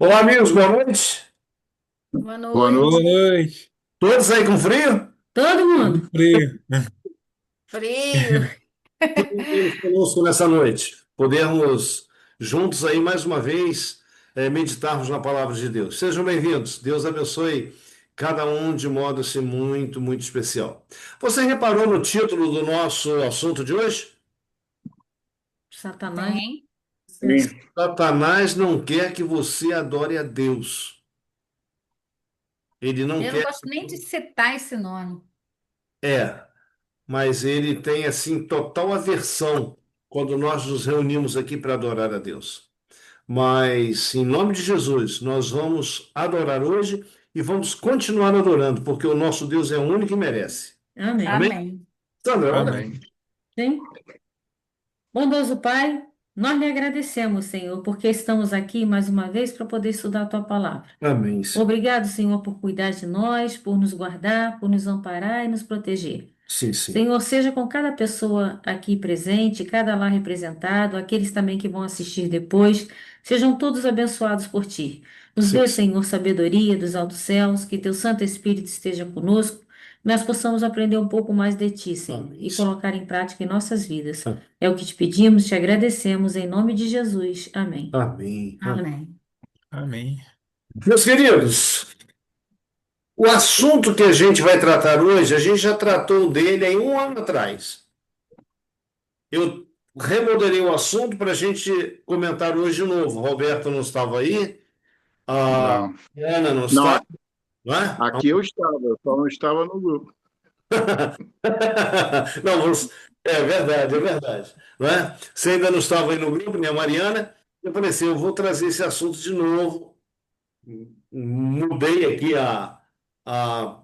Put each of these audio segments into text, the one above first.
Olá, amigos, boa noite. Boa Boa noite. noite. Todos aí com frio? Todo Tudo mundo? frio. Frio. Temos conosco nessa noite. Podemos juntos aí mais uma vez meditarmos na palavra de Deus. Sejam bem-vindos. Deus abençoe cada um de modo assim muito, muito especial. Você reparou no título do nosso assunto de hoje? Satanás. Sim. Satanás não quer que você adore a Deus. Ele não Eu não quer. gosto nem de citar esse nome. É, mas ele tem assim total aversão quando nós nos reunimos aqui para adorar a Deus. Mas em nome de Jesus, nós vamos adorar hoje e vamos continuar adorando, porque o nosso Deus é o único que merece. Amém. Amém? Amém. Sandra, ora. Amém. Sim. Bondoso Pai, nós lhe agradecemos, Senhor, porque estamos aqui mais uma vez para poder estudar a tua palavra. Amém, Senhor. Obrigado, Senhor, por cuidar de nós, por nos guardar, por nos amparar e nos proteger. Sim, sim. Senhor, seja com cada pessoa aqui presente, cada lar representado, aqueles também que vão assistir depois, sejam todos abençoados por ti. Nos Sim, dê, sim. Senhor, sabedoria dos altos céus, que teu Santo Espírito esteja conosco, nós possamos aprender um pouco mais de ti, Senhor, Amém, e Senhor. colocar em prática em nossas vidas. É o que te pedimos, te agradecemos, em nome de Jesus. Amém. Amém. Amém. Amém. Amém. Meus queridos, o assunto que a gente vai tratar hoje, a gente já tratou dele aí um ano atrás. Eu remodelei o assunto para a gente comentar hoje de novo. O Roberto não estava aí, a Não. Ana não Não, está, não é? aqui eu estava, eu só não estava no grupo. Não, é verdade, é verdade. Não é? Você ainda não estava aí no grupo, né, Mariana? Eu falei assim, eu vou trazer esse assunto de novo. Mudei aqui a, a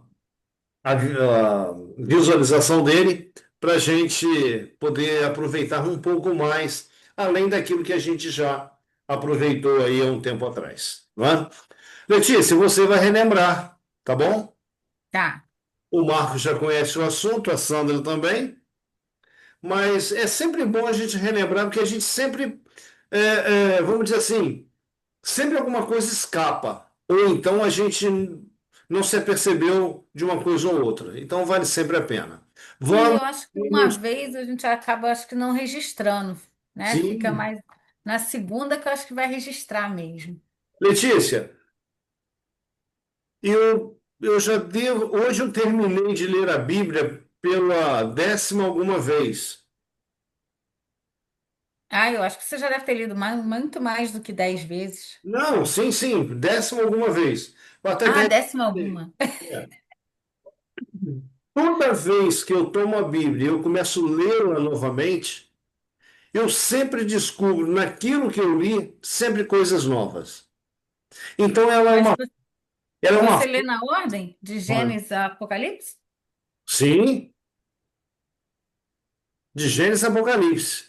visualização dele para a gente poder aproveitar um pouco mais, além daquilo que a gente já aproveitou aí há um tempo atrás. Não é? Letícia, você vai relembrar, tá bom? Tá. O Marcos já conhece o assunto, a Sandra também. Mas é sempre bom a gente relembrar, porque a gente sempre, vamos dizer assim, sempre alguma coisa escapa. Ou então a gente não se apercebeu de uma coisa ou outra. Então vale sempre a pena. É, Vamos. eu acho que uma vez a gente acaba, acho que não registrando, né? Fica Sim. mais na segunda que eu acho que vai registrar mesmo. Letícia, eu já devo. Hoje eu terminei de ler a Bíblia pela 10ª alguma vez. Ah, eu acho que você já deve ter lido muito mais do que 10 vezes. Não, sim, sim, 10ª alguma vez. Eu até Ah, ganhei. décima alguma. É. Toda vez que eu tomo a Bíblia e eu começo a lê-la novamente, eu sempre descubro naquilo que eu li sempre coisas novas. Então Mas ela é uma, você lê na ordem de Gênesis a Apocalipse? sim, de Gênesis a Apocalipse,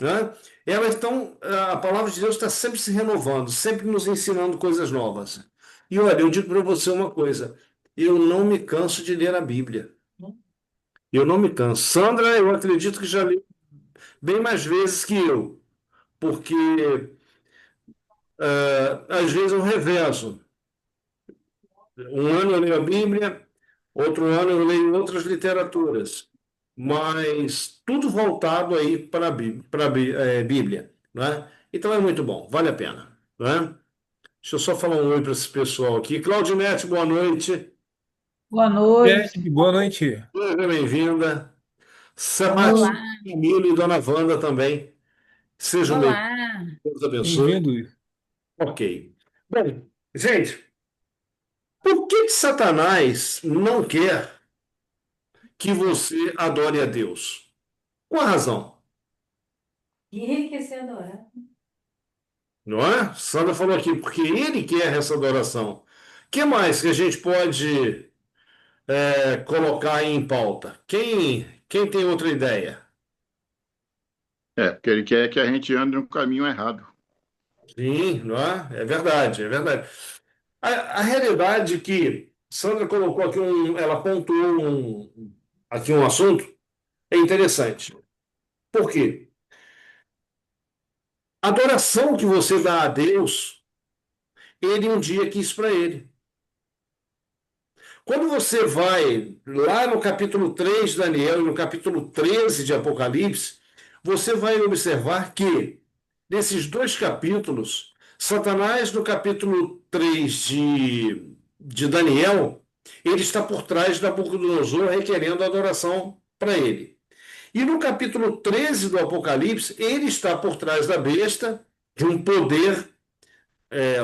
né? Ela então a palavra de Deus está sempre se renovando, sempre nos ensinando coisas novas. E olha, eu digo para você uma coisa, eu não me canso de ler a Bíblia. Eu não me canso. Sandra, eu acredito que já li bem mais vezes que eu, porque às vezes eu revezo. Um ano eu leio a Bíblia, outro ano eu leio outras literaturas, mas tudo voltado aí para a Bíblia, né? Então é muito bom, vale a pena, né? Deixa eu só falar um oi para esse pessoal aqui. Claudinete, boa noite. Boa noite. Gente, boa noite. Seja bem-vinda. Boa Olá, Sabatinho, noite. Camilo e Dona Wanda também. Sejam bem-vindos. olá. Deus abençoe. Bem-vindo. Ok. Bom, gente, por que Satanás não quer que você adore a Deus? Qual a razão? Enriquecedora. Não é? Sandra falou aqui, porque ele quer essa adoração. O que mais que a gente pode colocar aí em pauta? Quem tem outra ideia? É, porque ele quer que a gente ande no caminho errado. Sim, não é? É verdade, é verdade. A realidade é que Sandra colocou aqui ela pontuou aqui um assunto, é interessante. Por quê? A adoração que você dá a Deus, ele um dia quis para ele. Quando você vai lá no capítulo 3 de Daniel e no capítulo 13 de Apocalipse, você vai observar que, nesses dois capítulos, Satanás, no capítulo 3 de Daniel, ele está por trás de Nabucodonosor requerendo adoração para ele. E no capítulo 13 do Apocalipse, ele está por trás da besta, de um poder é,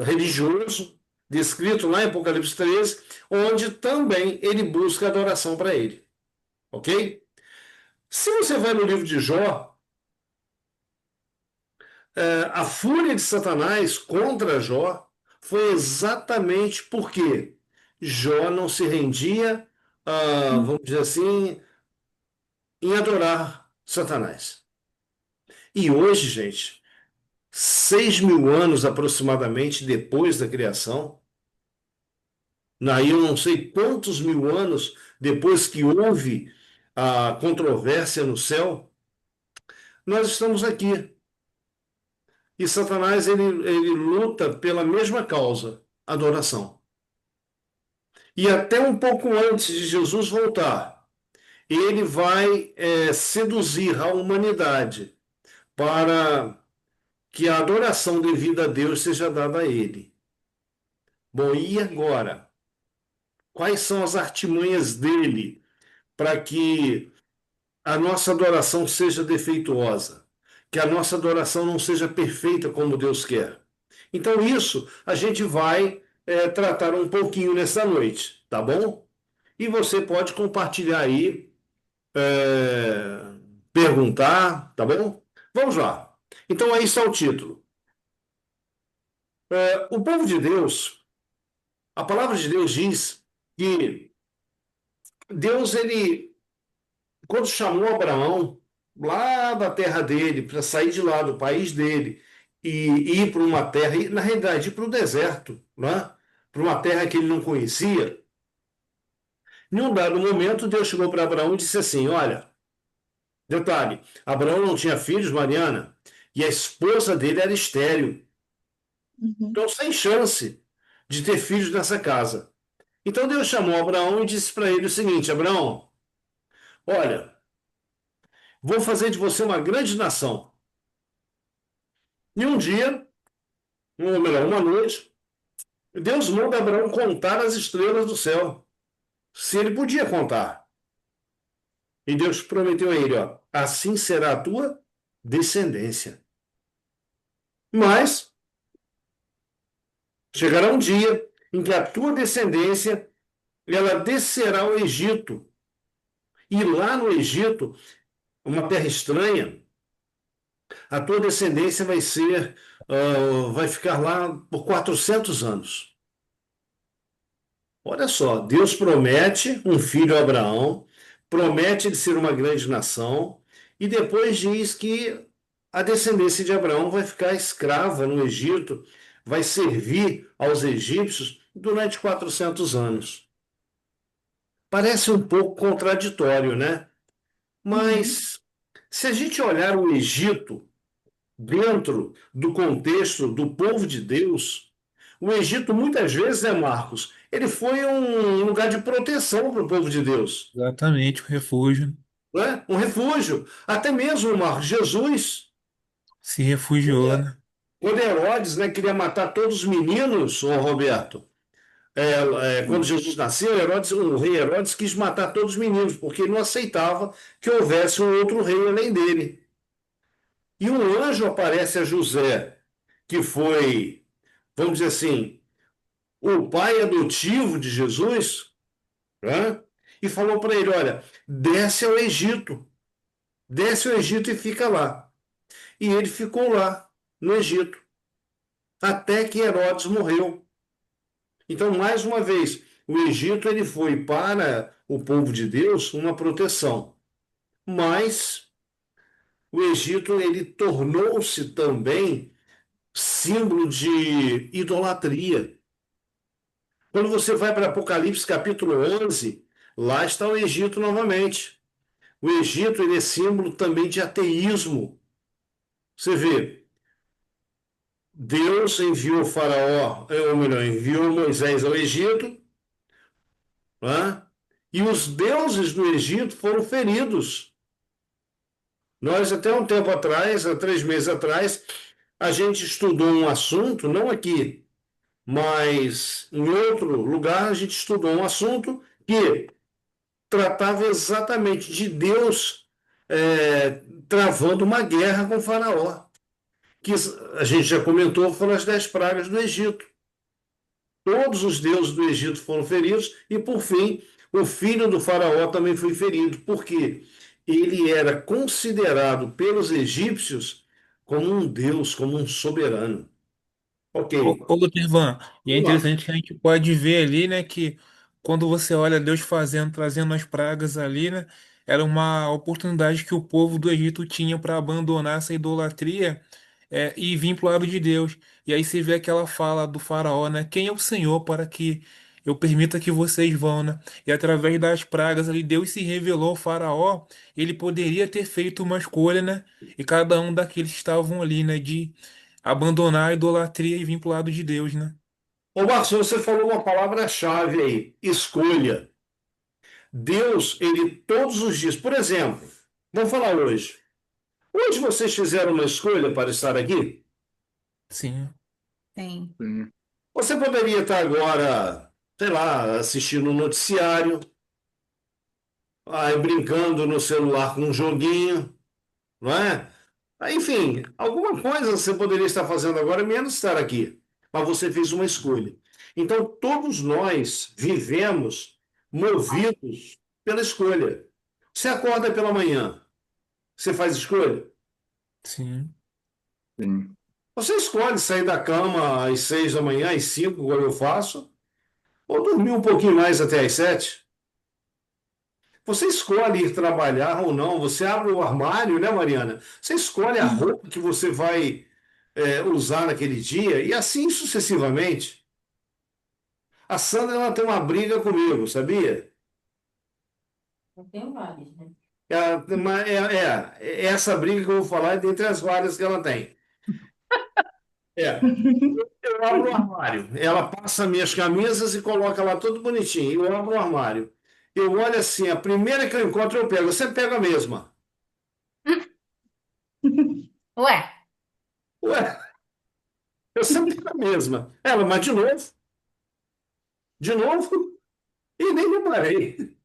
religioso, descrito lá em Apocalipse 13, onde também ele busca adoração para ele. Ok? Se você vai no livro de Jó, a fúria de Satanás contra Jó foi exatamente porque Jó não se rendia, vamos dizer assim, em adorar Satanás. E hoje, gente, 6.000 anos aproximadamente depois da criação, aí eu não sei quantos mil anos depois que houve a controvérsia no céu, nós estamos aqui. E Satanás ele luta pela mesma causa, adoração. E até um pouco antes de Jesus voltar, ele vai seduzir a humanidade para que a adoração devida a Deus seja dada a ele. Bom, e agora? Quais são as artimanhas dele para que a nossa adoração seja defeituosa, que a nossa adoração não seja perfeita como Deus quer? Então, isso a gente vai tratar um pouquinho nessa noite, tá bom? E você pode compartilhar aí, perguntar, tá bom? Vamos lá. Então, aí está o título. O povo de Deus, a palavra de Deus diz que Deus, ele, quando chamou Abraão lá da terra dele, para sair de lá do país dele e ir para uma terra, e, na realidade, ir para o deserto, né? Para uma terra que ele não conhecia, em um dado momento, Deus chegou para Abraão e disse assim: Olha, detalhe, Abraão não tinha filhos, Mariana, e a esposa dele era estéril. Então, sem chance de ter filhos nessa casa. Então, Deus chamou Abraão e disse para ele o seguinte: Abraão, olha, vou fazer de você uma grande nação. E um dia, ou melhor, uma noite, Deus manda Abraão contar as estrelas do céu, se ele podia contar. E Deus prometeu a ele, ó, assim será a tua descendência. Mas chegará um dia em que a tua descendência ela descerá ao Egito. E lá no Egito, uma terra estranha, a tua descendência vai ficar lá por 400 anos. Olha só, Deus promete um filho a Abraão, promete ele ser uma grande nação, e depois diz que a descendência de Abraão vai ficar escrava no Egito, vai servir aos egípcios durante 400 anos. Parece um pouco contraditório, né? Mas se a gente olhar o Egito dentro do contexto do povo de Deus, o Egito muitas vezes, né, Marcos? Ele foi um lugar de proteção para o povo de Deus, Exatamente, o refúgio. né? Um refúgio. Até mesmo, Marcos, Jesus, Se refugiou, né? quando Herodes, né, queria matar todos os meninos, ô Roberto, quando Jesus nasceu, o rei Herodes quis matar todos os meninos, porque ele não aceitava que houvesse um outro rei além dele. E um anjo aparece a José, que foi, vamos dizer assim, o pai adotivo de Jesus, né? E falou para ele: Olha, desce ao Egito e fica lá. E ele ficou lá, no Egito, até que Herodes morreu. Então, mais uma vez, o Egito ele foi para o povo de Deus uma proteção, mas o Egito ele tornou-se também símbolo de idolatria. Quando você vai para Apocalipse capítulo 11, lá está o Egito novamente. O Egito ele é símbolo também de ateísmo. Você vê, Deus enviou Faraó, ou melhor, enviou Moisés ao Egito, né? E os deuses do Egito foram feridos. Nós, até um tempo atrás, há 3 meses atrás, a gente estudou um assunto, não aqui, mas em outro lugar, a gente estudou um assunto que tratava exatamente de Deus travando uma guerra com Faraó, que a gente já comentou, foram as 10 pragas do Egito. Todos os deuses do Egito foram feridos e, por fim, o filho do faraó também foi ferido, porque ele era considerado pelos egípcios como um deus, como um soberano. Ok, Ô, Lutervan, e é vamos lá. interessante que a gente pode ver ali, né, que quando você olha Deus fazendo, trazendo as pragas ali, né, era uma oportunidade que o povo do Egito tinha para abandonar essa idolatria, e vir para o lado de Deus. E aí você vê aquela fala do faraó, né, quem é o Senhor para que eu permita que vocês vão, né? E através das pragas ali, Deus se revelou ao faraó, ele poderia ter feito uma escolha, né? E cada um daqueles que estavam ali, né, de abandonar a idolatria e vir para o lado de Deus, né? Ô, Marcos, você falou uma palavra-chave aí, escolha. Deus, ele todos os dias, por exemplo, vamos falar hoje. Hoje vocês fizeram uma escolha para estar aqui? Sim, Sim. Sim, Você poderia estar agora, sei lá, assistindo um noticiário, aí brincando no celular com um joguinho, não é? Enfim, alguma coisa você poderia estar fazendo agora, menos estar aqui. Mas você fez uma escolha. Então, todos nós vivemos movidos pela escolha. Você acorda pela manhã, você faz escolha? sim, sim, Você escolhe sair da cama às 6 da manhã, às 5, como eu faço, ou dormir um pouquinho mais até às 7. Você escolhe ir trabalhar ou não. Você abre o armário, né, Mariana? Você escolhe a roupa que você vai usar naquele dia e assim sucessivamente. A Sandra ela tem uma briga comigo, sabia? Eu tenho vários, né? Essa briga que eu vou falar é dentre as várias que ela tem. É, eu abro o armário, ela passa minhas camisas e coloca lá tudo bonitinho. Eu abro o armário. Eu olho assim, a primeira que eu encontro eu pego. Você pega a mesma. Ué, Ué, eu sempre pego a mesma. Ela, mas de novo, e nem reparei.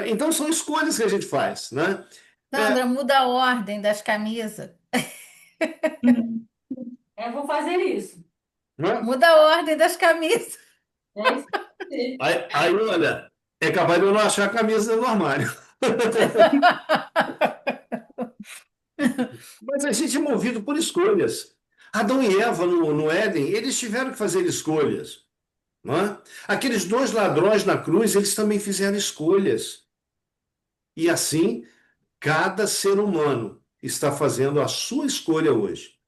Então são escolhas que a gente faz, né? É, Sandra, muda a ordem das camisas. Eu vou fazer isso. né? Muda a ordem das camisas. É isso aí. Aí, olha, é capaz de eu não achar a camisa no armário. Mas a gente é movido por escolhas. Adão e Eva no Éden, eles tiveram que fazer escolhas. Não é? Aqueles 2 ladrões na cruz, eles também fizeram escolhas. E assim, cada ser humano está fazendo a sua escolha hoje.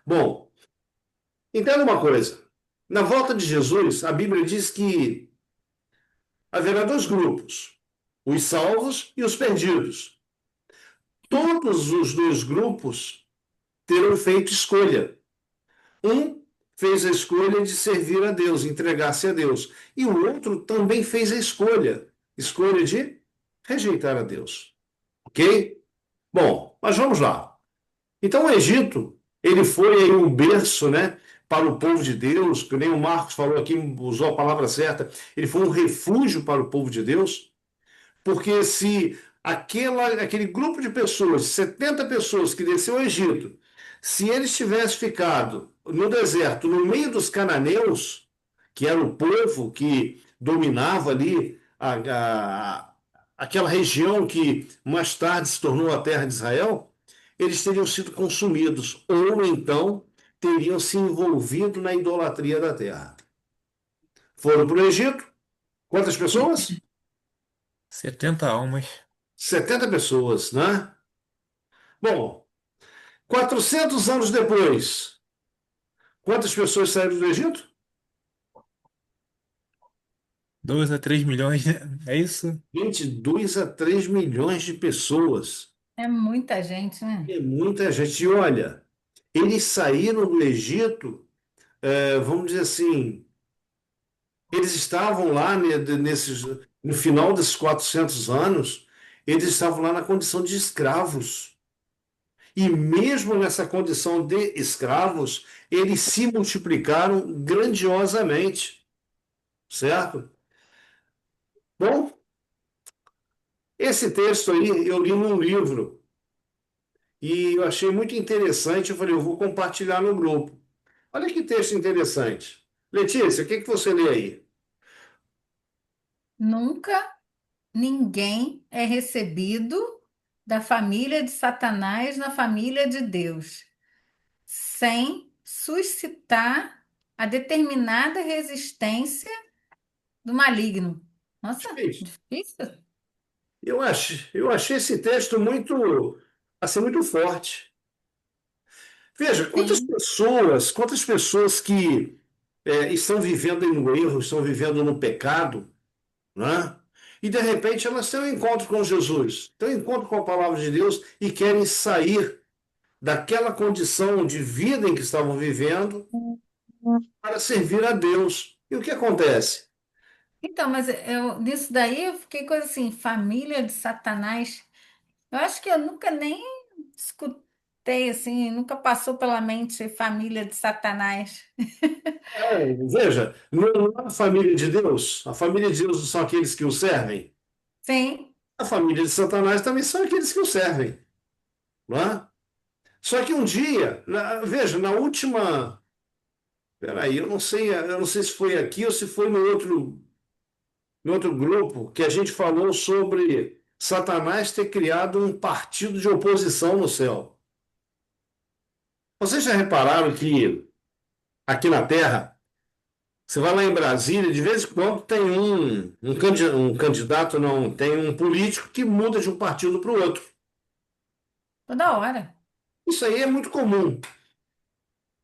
Bom, entenda uma coisa. Na volta de Jesus, a Bíblia diz que haverá 2 grupos: os salvos e os perdidos. Todos os 2 grupos terão feito escolha. Um fez a escolha de servir a Deus, entregar-se a Deus. E o outro também fez a escolha de rejeitar a Deus. Ok? Bom, mas vamos lá. Então o Egito, ele foi aí um berço, né, para o povo de Deus, que nem o Marcos falou aqui, usou a palavra certa, ele foi um refúgio para o povo de Deus. Porque se aquele grupo de pessoas, 70 pessoas que desceu ao Egito, se eles tivessem ficado no deserto, no meio dos cananeus, que era o povo que dominava ali aquela região que mais tarde se tornou a terra de Israel, eles teriam sido consumidos, ou então teriam se envolvido na idolatria da terra. Foram para o Egito, quantas pessoas? 70 almas. 70 pessoas, né? Bom, 400 anos depois, quantas pessoas saíram do Egito? 2 a 3 milhões, né? É isso? 22 a 3 milhões de pessoas. É muita gente, né? É muita gente. E olha, eles saíram do Egito, vamos dizer assim, eles estavam lá, né, no final desses 400 anos, eles estavam lá na condição de escravos. E mesmo nessa condição de escravos, eles se multiplicaram grandiosamente, certo? Bom, esse texto aí eu li num livro e eu achei muito interessante. Eu falei, eu vou compartilhar no grupo. Olha que texto interessante. Letícia, o que que você lê aí? Nunca ninguém é recebido da família de Satanás na família de Deus, sem suscitar a determinada resistência do maligno. Nossa, Gente, difícil. eu achei esse texto muito, assim, muito forte. Veja, Sim. quantas pessoas que estão vivendo em um erro, estão vivendo no pecado, né? E de repente elas têm um encontro com Jesus, têm um encontro com a palavra de Deus e querem sair daquela condição de vida em que estavam vivendo para servir a Deus. E o que acontece? Então, mas nisso daí eu fiquei coisa assim, família de Satanás. Eu acho que eu nunca nem escutei assim, nunca passou pela mente família de Satanás. Veja, não é a família de Deus. A família de Deus são aqueles que o servem. Sim. A família de Satanás também são aqueles que o servem, não é? Só que um dia, veja, na última. Peraí, eu não sei se foi aqui ou se foi no outro grupo, que a gente falou sobre Satanás ter criado um partido de oposição no céu. Vocês já repararam que aqui na Terra, você vai lá em Brasília, de vez em quando tem um candidato, não, tem um político que muda de um partido para o outro. Toda hora. Isso aí é muito comum.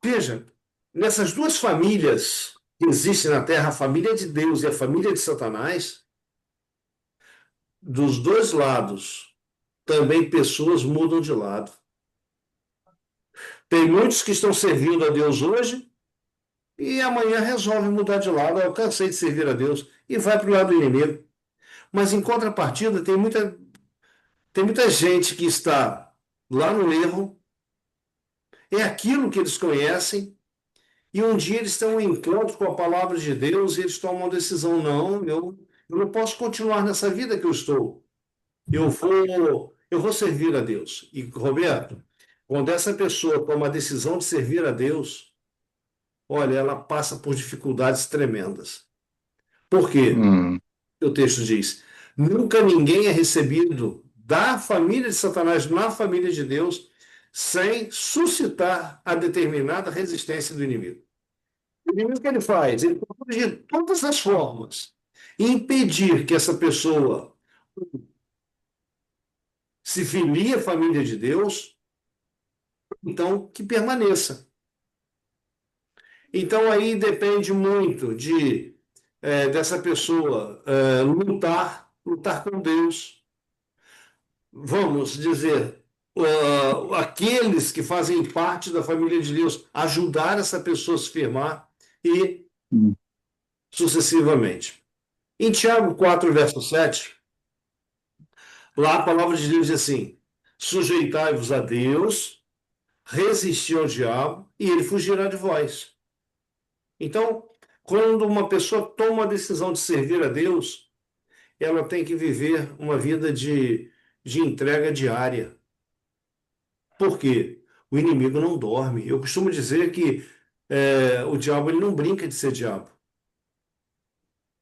Veja, nessas duas famílias que existem na Terra, a família de Deus e a família de Satanás, dos dois lados, também pessoas mudam de lado. Tem muitos que estão servindo a Deus hoje e amanhã resolvem mudar de lado. Eu cansei de servir a Deus e vai para o lado do inimigo. Mas em contrapartida, tem muita gente que está lá no erro, é aquilo que eles conhecem, e um dia eles estão em encontro com a palavra de Deus e eles tomam uma decisão: não, eu não posso continuar nessa vida que eu estou. Eu vou servir a Deus. E, Roberto, quando essa pessoa toma a decisão de servir a Deus, olha, ela passa por dificuldades tremendas. Por quê? Hum, O texto diz: nunca ninguém é recebido da família de Satanás na família de Deus sem suscitar a determinada resistência do inimigo. O inimigo, o que ele faz? Ele procura de todas as formas impedir que essa pessoa se filie à família de Deus, então que permaneça. Então aí depende muito dessa pessoa lutar com Deus. Vamos dizer, aqueles que fazem parte da família de Deus, ajudar essa pessoa a se firmar e hum, sucessivamente. Em Tiago 4, verso 7, lá a palavra de Deus diz assim: sujeitai-vos a Deus, resisti ao diabo e ele fugirá de vós. Então, quando uma pessoa toma a decisão de servir a Deus, ela tem que viver uma vida de entrega diária. Por quê? O inimigo não dorme. Eu costumo dizer que o diabo ele não brinca de ser diabo,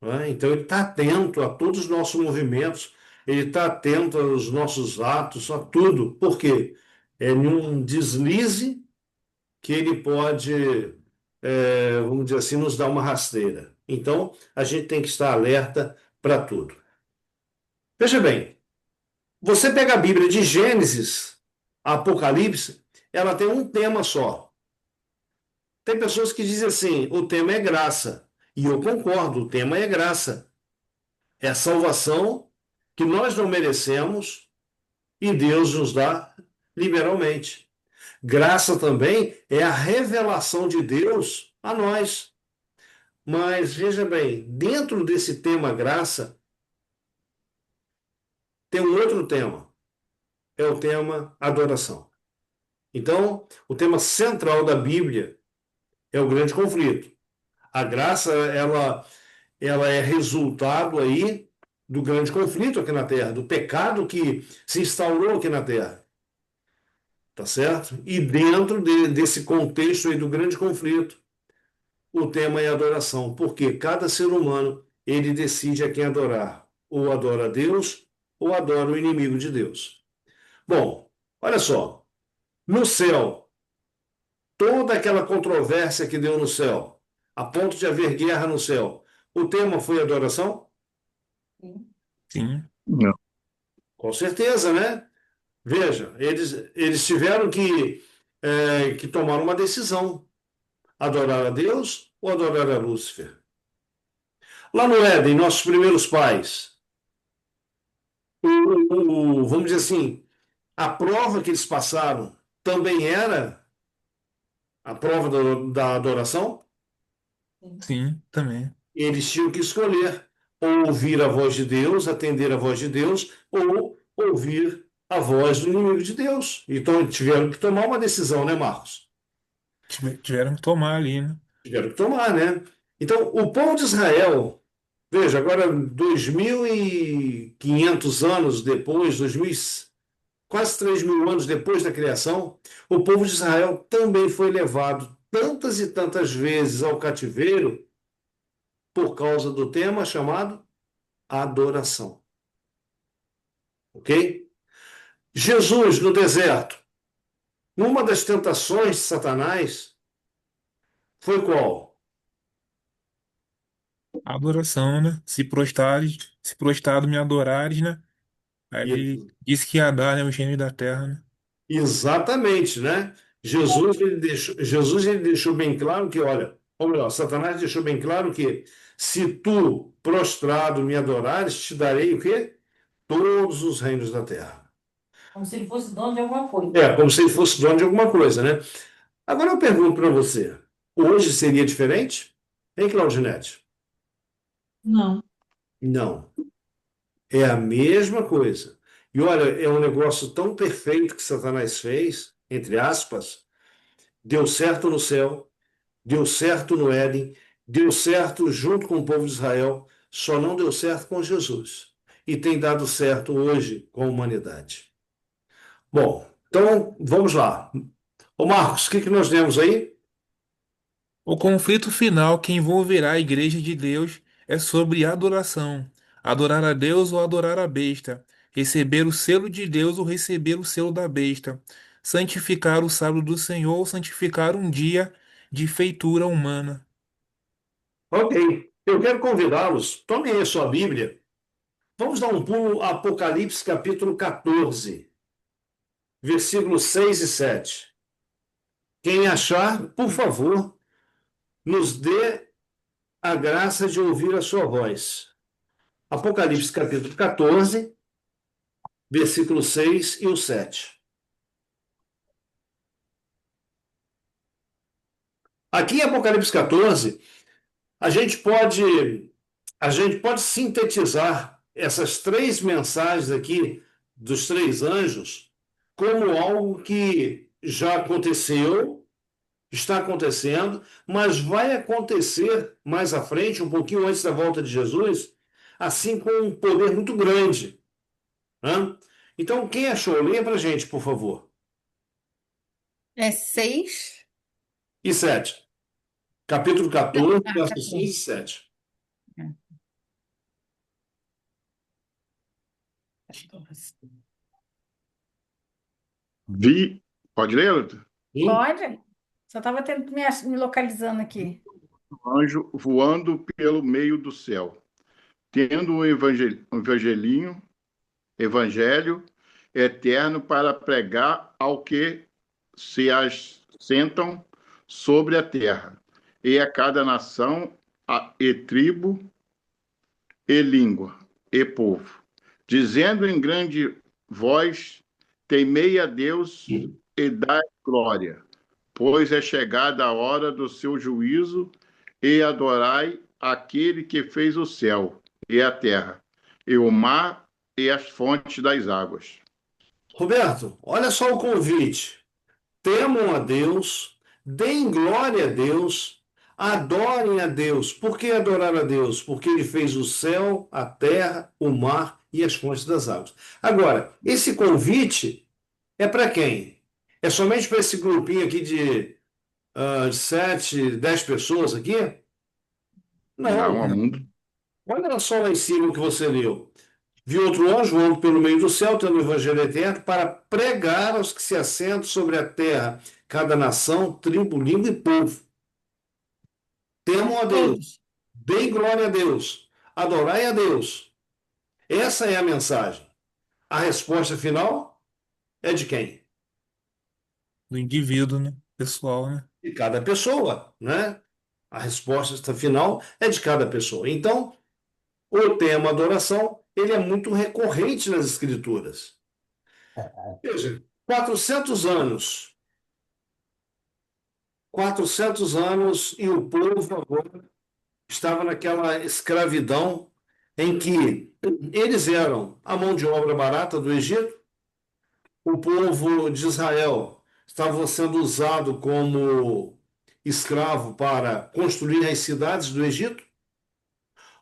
né? Então ele está atento a todos os nossos movimentos, ele está atento aos nossos atos, a tudo. Por quê? É num deslize que ele pode, vamos dizer assim, nos dar uma rasteira. Então a gente tem que estar alerta para tudo. Veja bem, você pega a Bíblia de Gênesis a Apocalipse, ela tem um tema só. Tem pessoas que dizem assim: o tema é graça. E eu concordo, o tema é graça. É a salvação que nós não merecemos e Deus nos dá liberalmente. Graça também é a revelação de Deus a nós. Mas veja bem, dentro desse tema graça, tem um outro tema, é o tema adoração. Então, o tema central da Bíblia é o grande conflito. A graça, ela é resultado aí do grande conflito aqui na Terra, do pecado que se instaurou aqui na Terra, tá certo? E dentro desse contexto aí do grande conflito, o tema é adoração, porque cada ser humano, ele decide a quem adorar, ou adora a Deus, ou adora o inimigo de Deus. Bom, olha só, no céu, toda aquela controvérsia que deu no céu, a ponto de haver guerra no céu, o tema foi adoração? Sim, Não. Com certeza, né? Veja, eles tiveram que tomar uma decisão: adorar a Deus ou adorar a Lúcifer. Lá no Éden, nossos primeiros pais, vamos dizer assim, a prova que eles passaram também era a prova da adoração. sim, também. Eles tinham que escolher ou ouvir a voz de Deus, atender a voz de Deus, ou ouvir a voz do inimigo de Deus. Então tiveram que tomar uma decisão, né, Marcos? Tiveram que tomar ali, né? Tiveram que tomar, né? Então, o povo de Israel, veja, agora 2.500 anos depois, quase 3.000 anos depois da criação, o povo de Israel também foi levado tantas e tantas vezes ao cativeiro por causa do tema chamado adoração. Ok? Jesus no deserto, numa das tentações de Satanás, foi qual? A adoração, né? Se prostrado me adorares, né? Aí ele disse que ia dar, né, os reinos da terra, né? Exatamente, né? Jesus ele deixou bem claro que, olha, ou melhor, Satanás deixou bem claro que se tu prostrado me adorares, te darei o quê? Todos os reinos da terra. Como se ele fosse dono de alguma coisa. É, como se ele fosse dono de alguma coisa, né? Agora eu pergunto para você, hoje seria diferente? Hein, Claudinete? Não. Não. É a mesma coisa. E olha, é um negócio tão perfeito que Satanás fez, entre aspas, deu certo no céu, deu certo no Éden, deu certo junto com o povo de Israel, só não deu certo com Jesus. E tem dado certo hoje com a humanidade. Bom, então vamos lá. Ô Marcos, o que que nós temos aí? O conflito final que envolverá a Igreja de Deus é sobre adoração. Adorar a Deus ou adorar a besta. Receber o selo de Deus ou receber o selo da besta. Santificar o sábado do Senhor ou santificar um dia de feitura humana. Ok, eu quero convidá-los, tomem aí a sua Bíblia, vamos dar um pulo a Apocalipse capítulo 14, versículos 6 e 7. Quem achar, por favor, nos dê a graça de ouvir a sua voz. Apocalipse capítulo 14, versículo 6 e o 7. Aqui em Apocalipse 14, a gente pode, a gente pode sintetizar essas três mensagens aqui dos três anjos como algo que já aconteceu, está acontecendo, mas vai acontecer mais à frente, um pouquinho antes da volta de Jesus, assim com um poder muito grande. Né? Então, quem achou, leia para a gente, por favor. É 6. E 7. Capítulo 14, Ah, versos 6 14. e 7. Vi. Pode ler, Luta? Pode? Só estava me localizando aqui. Um anjo voando pelo meio do céu, tendo evangelho eterno para pregar ao que se assentam sobre a terra, e a cada nação, e tribo, e língua, e povo, dizendo em grande voz: Temei a Deus e dai glória, pois é chegada a hora do seu juízo, e adorai aquele que fez o céu e a terra, e o mar e as fontes das águas. Roberto, olha só o convite. Temam a Deus, deem glória a Deus, adorem a Deus. Por que adorar a Deus? Porque Ele fez o céu, a terra, o mar e as fontes das águas. Agora, esse convite é para quem? É somente para esse grupinho aqui de 7, 10 pessoas aqui? Não, Não, ao mundo. olha só lá em cima o que você leu. Vi outro anjo voando pelo meio do céu, tendo o evangelho eterno, para pregar aos que se assentam sobre a terra, cada nação, tribo, língua e povo. Temam a Todos. Deus, deem glória a Deus, adorai a Deus. Essa é a mensagem. A resposta final é de quem? Do indivíduo, né? Pessoal, né? De cada pessoa, né? A resposta final é de cada pessoa. Então, o tema adoração, ele é muito recorrente nas escrituras. Veja, 400 anos. 400 anos e o povo agora estava naquela escravidão em que eles eram a mão de obra barata do Egito, o povo de Israel estava sendo usado como escravo para construir as cidades do Egito.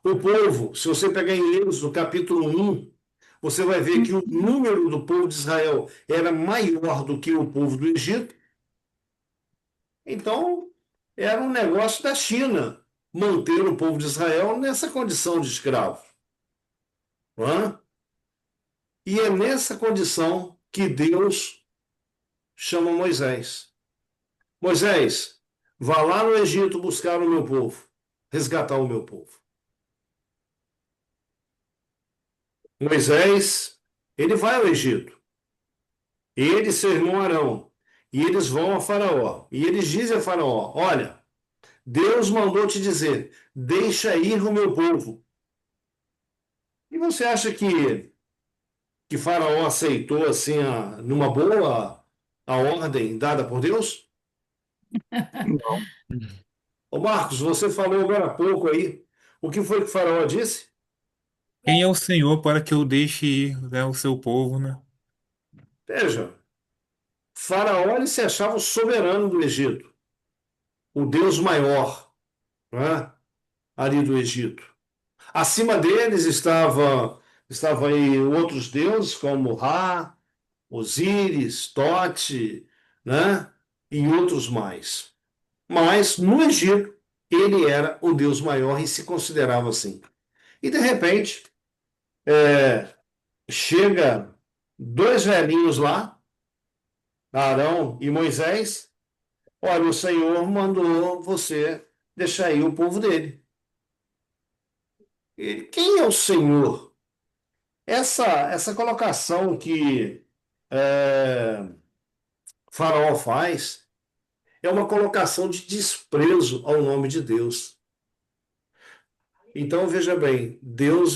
O povo, se você pegar em Êxodo capítulo 1, você vai ver que o número do povo de Israel era maior do que o povo do Egito. Então, era um negócio da China manter o povo de Israel nessa condição de escravo. Não é? E é nessa condição que Deus chama Moisés. Moisés, vá lá no Egito buscar o meu povo, resgatar o meu povo. Moisés, ele vai ao Egito. Ele e seu irmão Arão. E eles vão a Faraó. E eles dizem a Faraó: olha, Deus mandou te dizer, deixa ir o meu povo. E você acha que Faraó aceitou assim, numa boa, a ordem dada por Deus? Não. Ô Marcos, você falou agora há pouco aí. O que foi que Faraó disse? Quem é o Senhor para que eu deixe ir, né, o seu povo, né? Veja, Faraó ele se achava o soberano do Egito, o Deus maior, né, ali do Egito. Acima deles estava aí outros deuses como Ra, Osíris, Tote, né, e outros mais. Mas no Egito ele era o Deus maior e se considerava assim. E de repente chega dois velhinhos lá, Arão e Moisés. Olha, o Senhor mandou você deixar aí o povo dele. E quem é o Senhor? Essa colocação que é, Faraó faz é uma colocação de desprezo ao nome de Deus. Então, veja bem, Deus,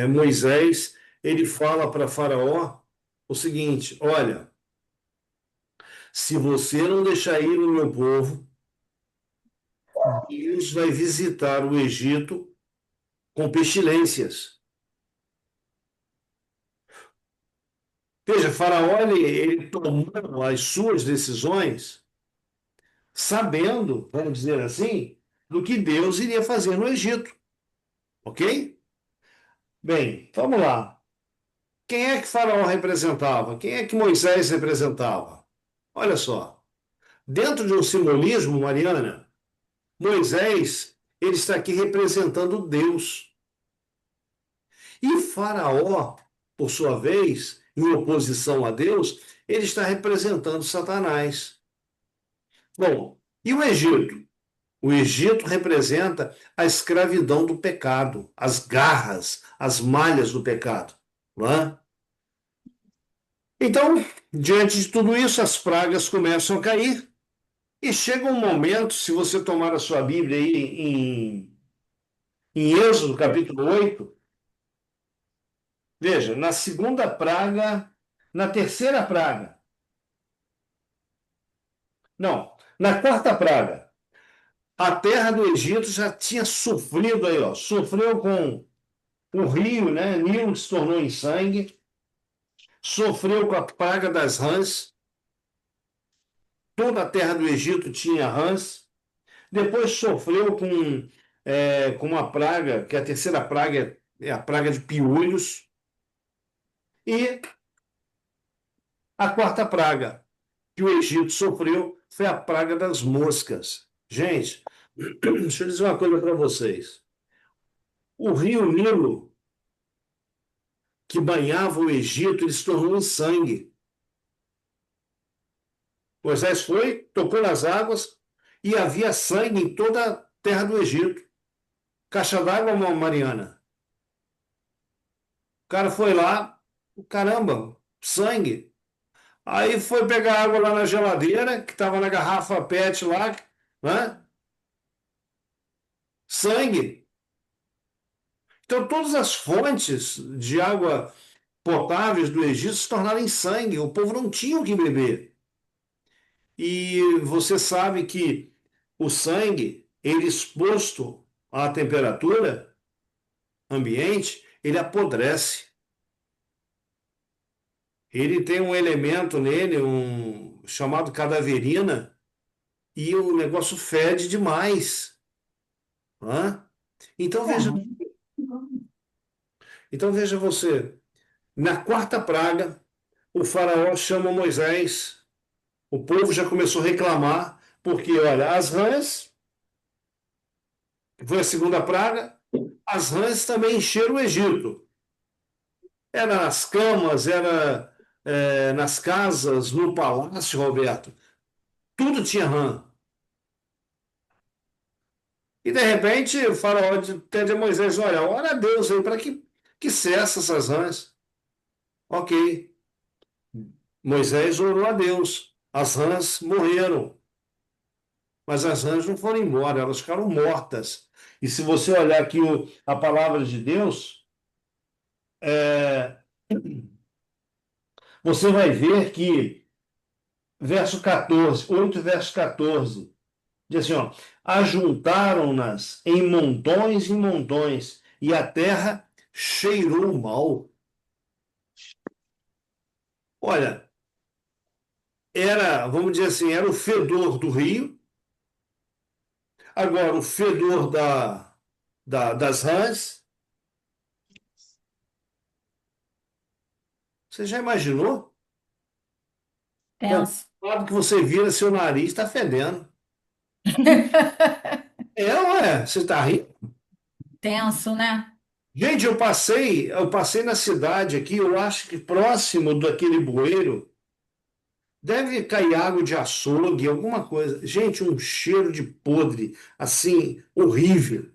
Moisés, ele fala para Faraó o seguinte: olha, se você não deixar ir o meu povo, Deus vai visitar o Egito com pestilências. Veja, Faraó ele tomou as suas decisões sabendo, vamos dizer assim, do que Deus iria fazer no Egito. Ok? Bem, vamos lá. Quem é que Faraó representava? Quem é que Moisés representava? Olha só. Dentro de um simbolismo, Mariana, Moisés ele está aqui representando Deus. E Faraó, por sua vez, em oposição a Deus, ele está representando Satanás. Bom, e o Egito? O Egito representa a escravidão do pecado, as garras, as malhas do pecado. Não é? Então, diante de tudo isso, as pragas começam a cair e chega um momento, se você tomar a sua Bíblia aí em Êxodo capítulo 8, veja, na segunda praga, na terceira praga, Não, na quarta praga, a terra do Egito já tinha sofrido aí, ó, sofreu com o rio, né? Nilo se tornou em sangue, sofreu com a praga das rãs, toda a terra do Egito tinha rãs, depois sofreu com uma praga, que a terceira praga é a praga de piolhos, e a quarta praga que o Egito sofreu foi a praga das moscas. Gente, deixa eu dizer uma coisa para vocês. O rio Nilo, que banhava o Egito, ele se tornou em sangue. Moisés foi, tocou nas águas e havia sangue em toda a terra do Egito. Caixa d'água, Mariana. O cara foi lá, caramba, sangue. Aí foi pegar água lá na geladeira, que estava na garrafa PET lá, né? Sangue. Então, todas as fontes de água potáveis do Egito se tornaram em sangue. O povo não tinha o que beber. E você sabe que o sangue, ele exposto à temperatura ambiente, ele apodrece. Ele tem um elemento nele, chamado cadaverina, e o negócio fede demais. Hã? Então veja, então veja você, na quarta praga, o faraó chama Moisés, o povo já começou a reclamar, porque, olha, as rãs, foi a segunda praga, as rãs também encheram o Egito. Era nas camas, era nas casas, no palácio, Roberto. Tudo tinha rã. E de repente o faraó pede a Moisés: olha, ora a Deus aí para que cesse essas rãs. Ok. Moisés orou a Deus. As rãs morreram. Mas as rãs não foram embora, elas ficaram mortas. E se você olhar aqui a palavra de Deus, é, você vai ver que verso 14, 8 verso 14, diz assim, ó, ajuntaram-nas em montões, e a terra cheirou mal. Olha, vamos dizer assim, era o fedor do rio, agora o fedor das rãs. Você já imaginou? Tenso. Quando que você vira, seu nariz está fedendo. Ou é? Você está rindo? Tenso, né? Gente, eu passei na cidade aqui, eu acho que próximo daquele bueiro, deve cair água de açougue, alguma coisa. Gente, um cheiro de podre, assim, horrível.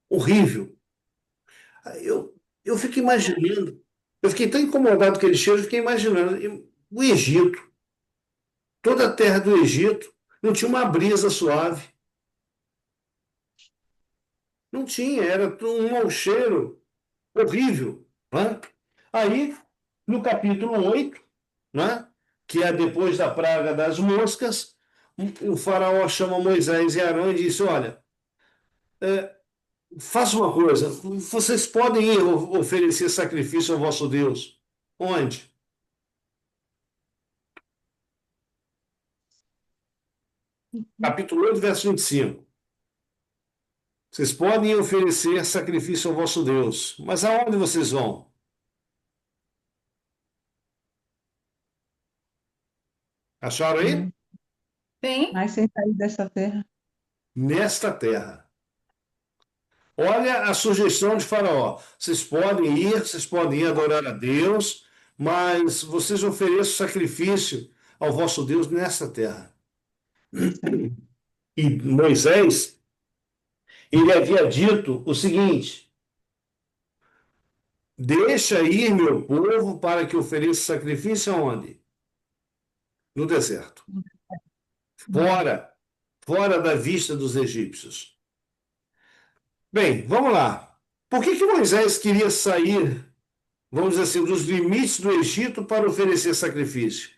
Horrível. Eu fiquei imaginando, eu fiquei tão incomodado com aquele cheiro, eu fiquei imaginando, o Egito, toda a terra do Egito, não tinha uma brisa suave. Não tinha, era um mau cheiro horrível. Né? Aí, no capítulo 8, né, que é depois da praga das moscas, o faraó chama Moisés e Arão e disse: olha, faça uma coisa, vocês podem ir oferecer sacrifício ao vosso Deus. Onde? Capítulo 8, verso 25. Vocês podem oferecer sacrifício ao vosso Deus, mas aonde vocês vão? Acharam aí? Sim. Mas sem sair dessa terra. Nesta terra. Olha a sugestão de Faraó. Vocês podem ir adorar a Deus, mas vocês ofereçam sacrifício ao vosso Deus nesta terra. E Moisés, ele havia dito o seguinte: deixa ir meu povo para que ofereça sacrifício aonde? No deserto. Fora, fora da vista dos egípcios. Bem, vamos lá. Por que Moisés queria sair, vamos dizer assim, dos limites do Egito para oferecer sacrifício?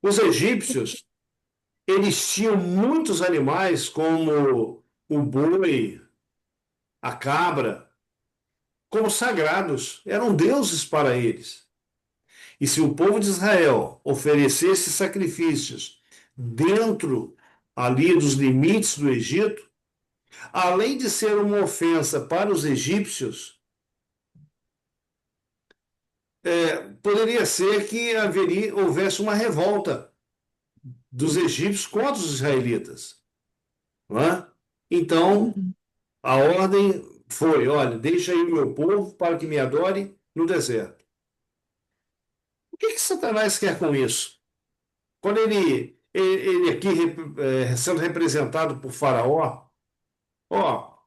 Os egípcios, eles tinham muitos animais, como o boi, a cabra, como sagrados, eram deuses para eles. E se o povo de Israel oferecesse sacrifícios dentro ali dos limites do Egito, além de ser uma ofensa para os egípcios, poderia ser que houvesse uma revolta dos egípcios contra os israelitas, não é? Então, Uhum. a ordem foi: olha, deixa aí o meu povo para que me adore no deserto. O que que Satanás quer com isso? Quando ele aqui sendo representado por Faraó, ó,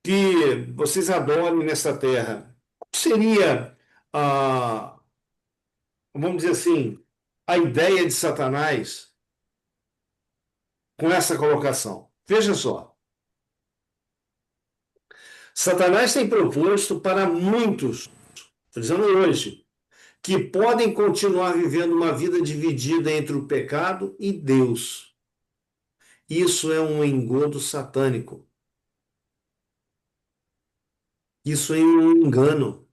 que vocês adorem nessa terra, qual seria a, vamos dizer assim, a ideia de Satanás com essa colocação? Veja só, Satanás tem proposto para muitos, estou dizendo hoje, que podem continuar vivendo uma vida dividida entre o pecado e Deus. Isso é um engodo satânico. Isso é um engano.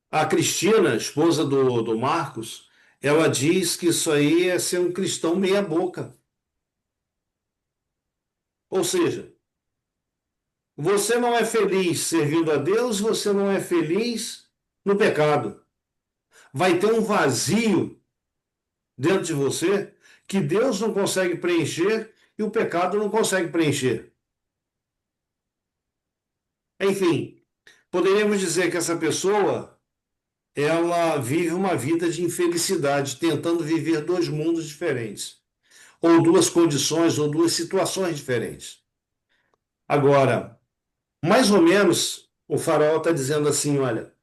A Cristina, esposa do Marcos, ela diz que isso aí é ser um cristão meia-boca. Ou seja, você não é feliz servindo a Deus, você não é feliz no pecado. Vai ter um vazio dentro de você que Deus não consegue preencher e o pecado não consegue preencher. Enfim, poderíamos dizer que essa pessoa ela vive uma vida de infelicidade, tentando viver dois mundos diferentes, ou duas condições, ou duas situações diferentes. Agora, mais ou menos, o faraó está dizendo assim: olha,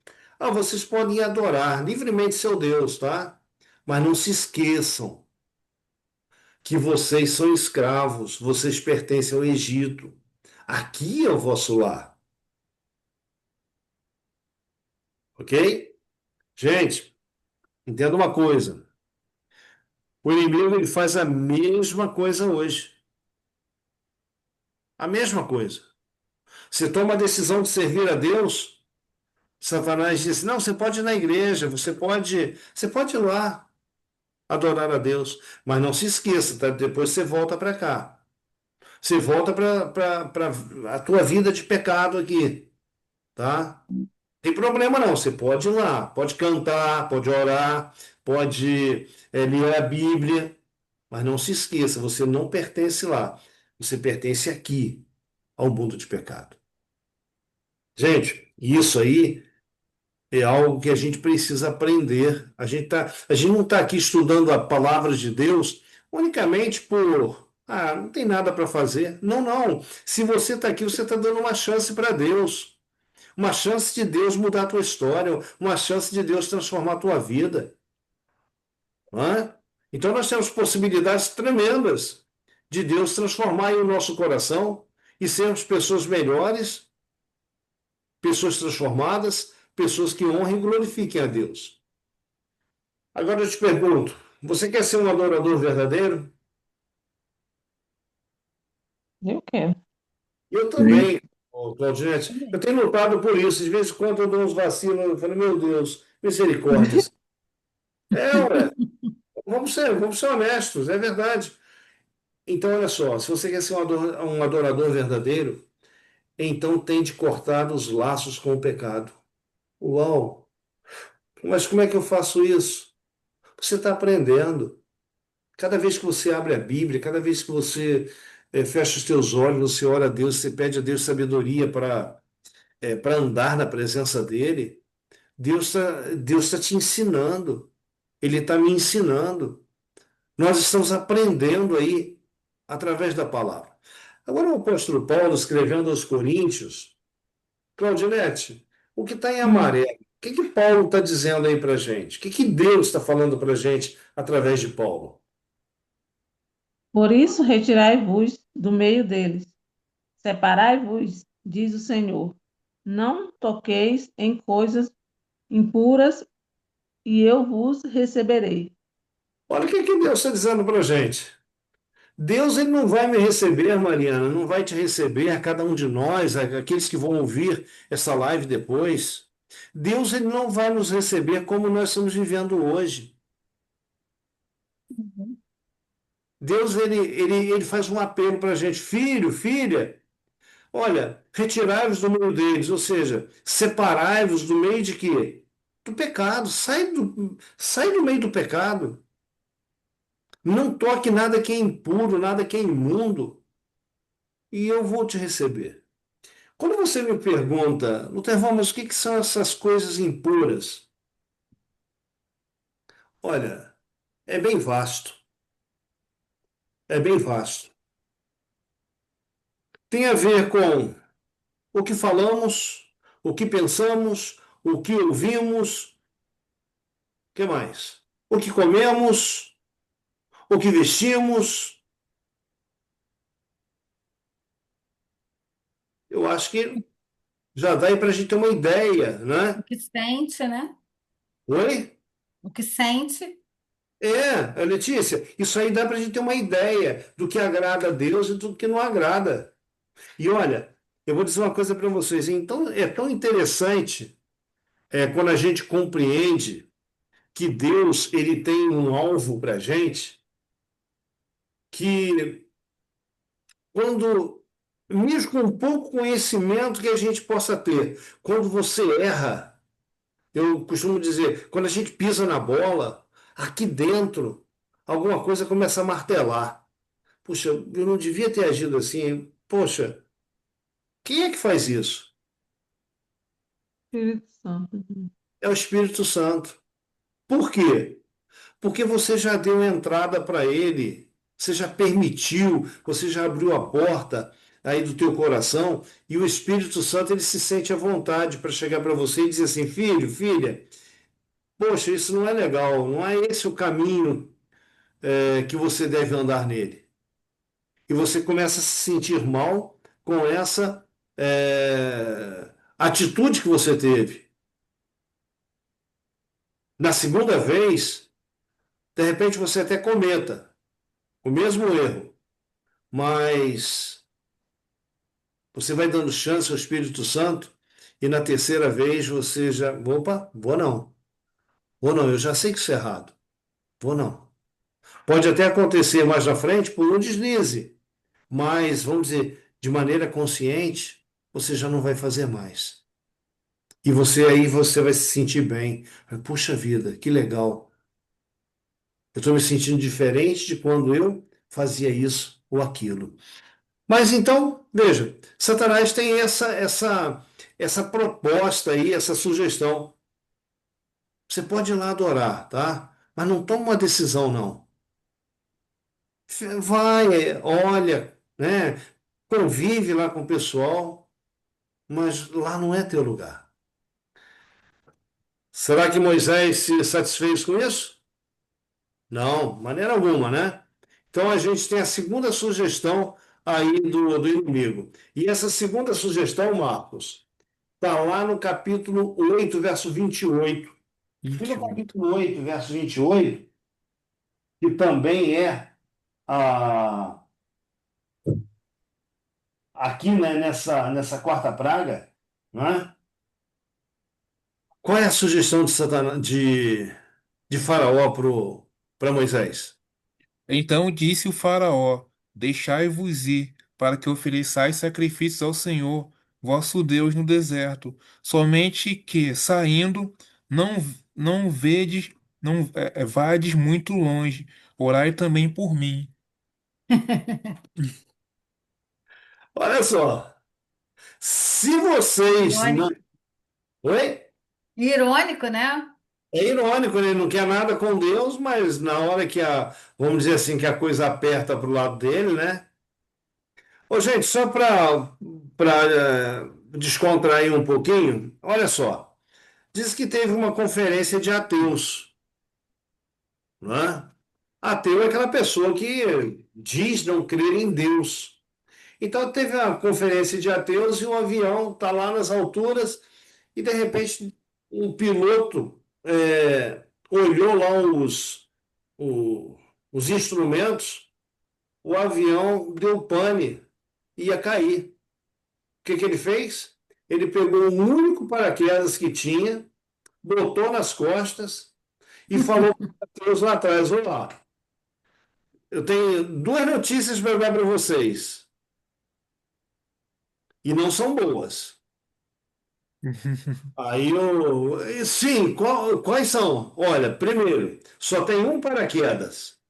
vocês podem adorar livremente seu Deus, tá? Mas não se esqueçam que vocês são escravos, vocês pertencem ao Egito. Aqui é o vosso lar, ok? Gente, entenda uma coisa. O inimigo ele faz a mesma coisa hoje. A mesma coisa. Você toma a decisão de servir a Deus, Satanás diz: não, você pode ir na igreja, você pode ir lá adorar a Deus, mas não se esqueça, tá? Depois você volta para cá. Você volta para a tua vida de pecado aqui, tá? Tem problema não, você pode ir lá, pode cantar, pode orar, pode ler a Bíblia, mas não se esqueça, você não pertence lá, você pertence aqui, ao mundo de pecado. Gente, isso aí é algo que a gente precisa aprender. A gente não está aqui estudando a palavra de Deus unicamente não tem nada para fazer. Não, não. Se você está aqui, você está dando uma chance para Deus. Uma chance de Deus mudar a tua história, uma chance de Deus transformar a tua vida. Não é? Então nós temos possibilidades tremendas de Deus transformar aí o nosso coração e sermos pessoas melhores, pessoas transformadas, pessoas que honrem e glorifiquem a Deus. Agora eu te pergunto, você quer ser um adorador verdadeiro? Eu quero. Eu Sim. também, Claudinete. Eu Também. tenho lutado por isso. De vez em quando eu dou uns vacilos, eu falo, meu Deus, misericórdia. Ué, vamos ser honestos, é verdade. Então, olha só, se você quer ser um adorador verdadeiro, então tem de cortar os laços com o pecado. Uau! Mas como é que eu faço isso? Você está aprendendo. Cada vez que você abre a Bíblia, cada vez que você fecha os teus olhos, você ora a Deus, você pede a Deus sabedoria para andar na presença dEle, Deus tá te ensinando. Ele está me ensinando. Nós estamos aprendendo aí através da palavra. Agora, o apóstolo Paulo, escrevendo aos Coríntios, Claudinete, o que está em Hum. amarelo? O que que Paulo está dizendo aí para gente? O que que Deus está falando para gente através de Paulo? Por isso, retirai-vos do meio deles, separai-vos, diz o Senhor. Não toqueis em coisas impuras, e eu vos receberei. Olha o que Deus está dizendo para a gente. Deus ele não vai me receber, Mariana, não vai te receber, a cada um de nós, aqueles que vão ouvir essa live depois. Deus ele não vai nos receber como nós estamos vivendo hoje. Deus ele faz um apelo para a gente, filho, filha, olha, retirai-vos do meio deles, ou seja, separai-vos do meio de quê? Do pecado, sai do meio do pecado. Não toque nada que é impuro, nada que é imundo, e eu vou te receber. Quando você me pergunta, Luterval, mas o que são essas coisas impuras? Olha, é bem vasto, é bem vasto. Tem a ver com o que falamos, o que pensamos, o que ouvimos, o que mais? O que comemos, o que vestimos. Eu acho que já dá aí para a gente ter uma ideia, O né? que sente, né? Oi? O que sente. Letícia, isso aí dá para a gente ter uma ideia do que agrada a Deus e do que não agrada. E olha, eu vou dizer uma coisa para vocês, então é tão interessante quando a gente compreende que Deus ele tem um alvo para a gente, que quando, mesmo com o pouco conhecimento que a gente possa ter, quando você erra, eu costumo dizer, quando a gente pisa na bola, aqui dentro, alguma coisa começa a martelar. Puxa, eu não devia ter agido assim. Poxa, quem é que faz isso? Espírito Santo. É o Espírito Santo. Por quê? Porque você já deu entrada para ele, você já permitiu, você já abriu a porta aí do teu coração e o Espírito Santo ele se sente à vontade para chegar para você e dizer assim, filho, filha, poxa, isso não é legal, não é esse o caminho que você deve andar nele. E você começa a se sentir mal com essa atitude que você teve. Na segunda vez, de repente você até cometa o mesmo erro, mas você vai dando chance ao Espírito Santo e na terceira vez você já, opa, vou não, eu já sei que isso é errado, vou não. Pode até acontecer mais na frente por um deslize, mas vamos dizer, de maneira consciente, você já não vai fazer mais. E você aí você vai se sentir bem. Puxa vida, que legal. Eu estou me sentindo diferente de quando eu fazia isso ou aquilo. Mas então, veja, Satanás tem essa proposta aí, essa sugestão. Você pode ir lá adorar, tá? Mas não toma uma decisão, não. Vai, olha, né? Convive lá com o pessoal, mas lá não é teu lugar. Será que Moisés se satisfez com isso? Não, de maneira alguma, né? Então a gente tem a segunda sugestão aí do inimigo. E essa segunda sugestão, Marcos, está lá no capítulo 8, verso 28. E no 28. capítulo 8, verso 28, que também é a, aqui né, nessa quarta praga, né? Qual é a sugestão de Satanás, de Faraó para Moisés? Então disse o Faraó: Deixai-vos ir, para que ofereçais sacrifícios ao Senhor, vosso Deus, no deserto. Somente que, saindo, não, não vedes, não vades muito longe. Orai também por mim. Olha só, se vocês não. Irônico, Oi? irônico, né? É irônico, né? Ele não quer nada com Deus, mas na hora vamos dizer assim, que a coisa aperta para o lado dele, né? Ô, gente, só para descontrair um pouquinho, olha só. Diz que teve uma conferência de ateus, né? Ateu é aquela pessoa que diz não crer em Deus. Então teve uma conferência de ateus e o avião está lá nas alturas e de repente o piloto olhou lá os instrumentos, o avião deu pane, ia cair. O que ele fez? Ele pegou o único paraquedas que tinha, botou nas costas e falou para Deus lá atrás: olá, eu tenho duas notícias para dar para vocês, e não são boas. Aí eu, sim, quais são? Olha, primeiro, só tem um paraquedas.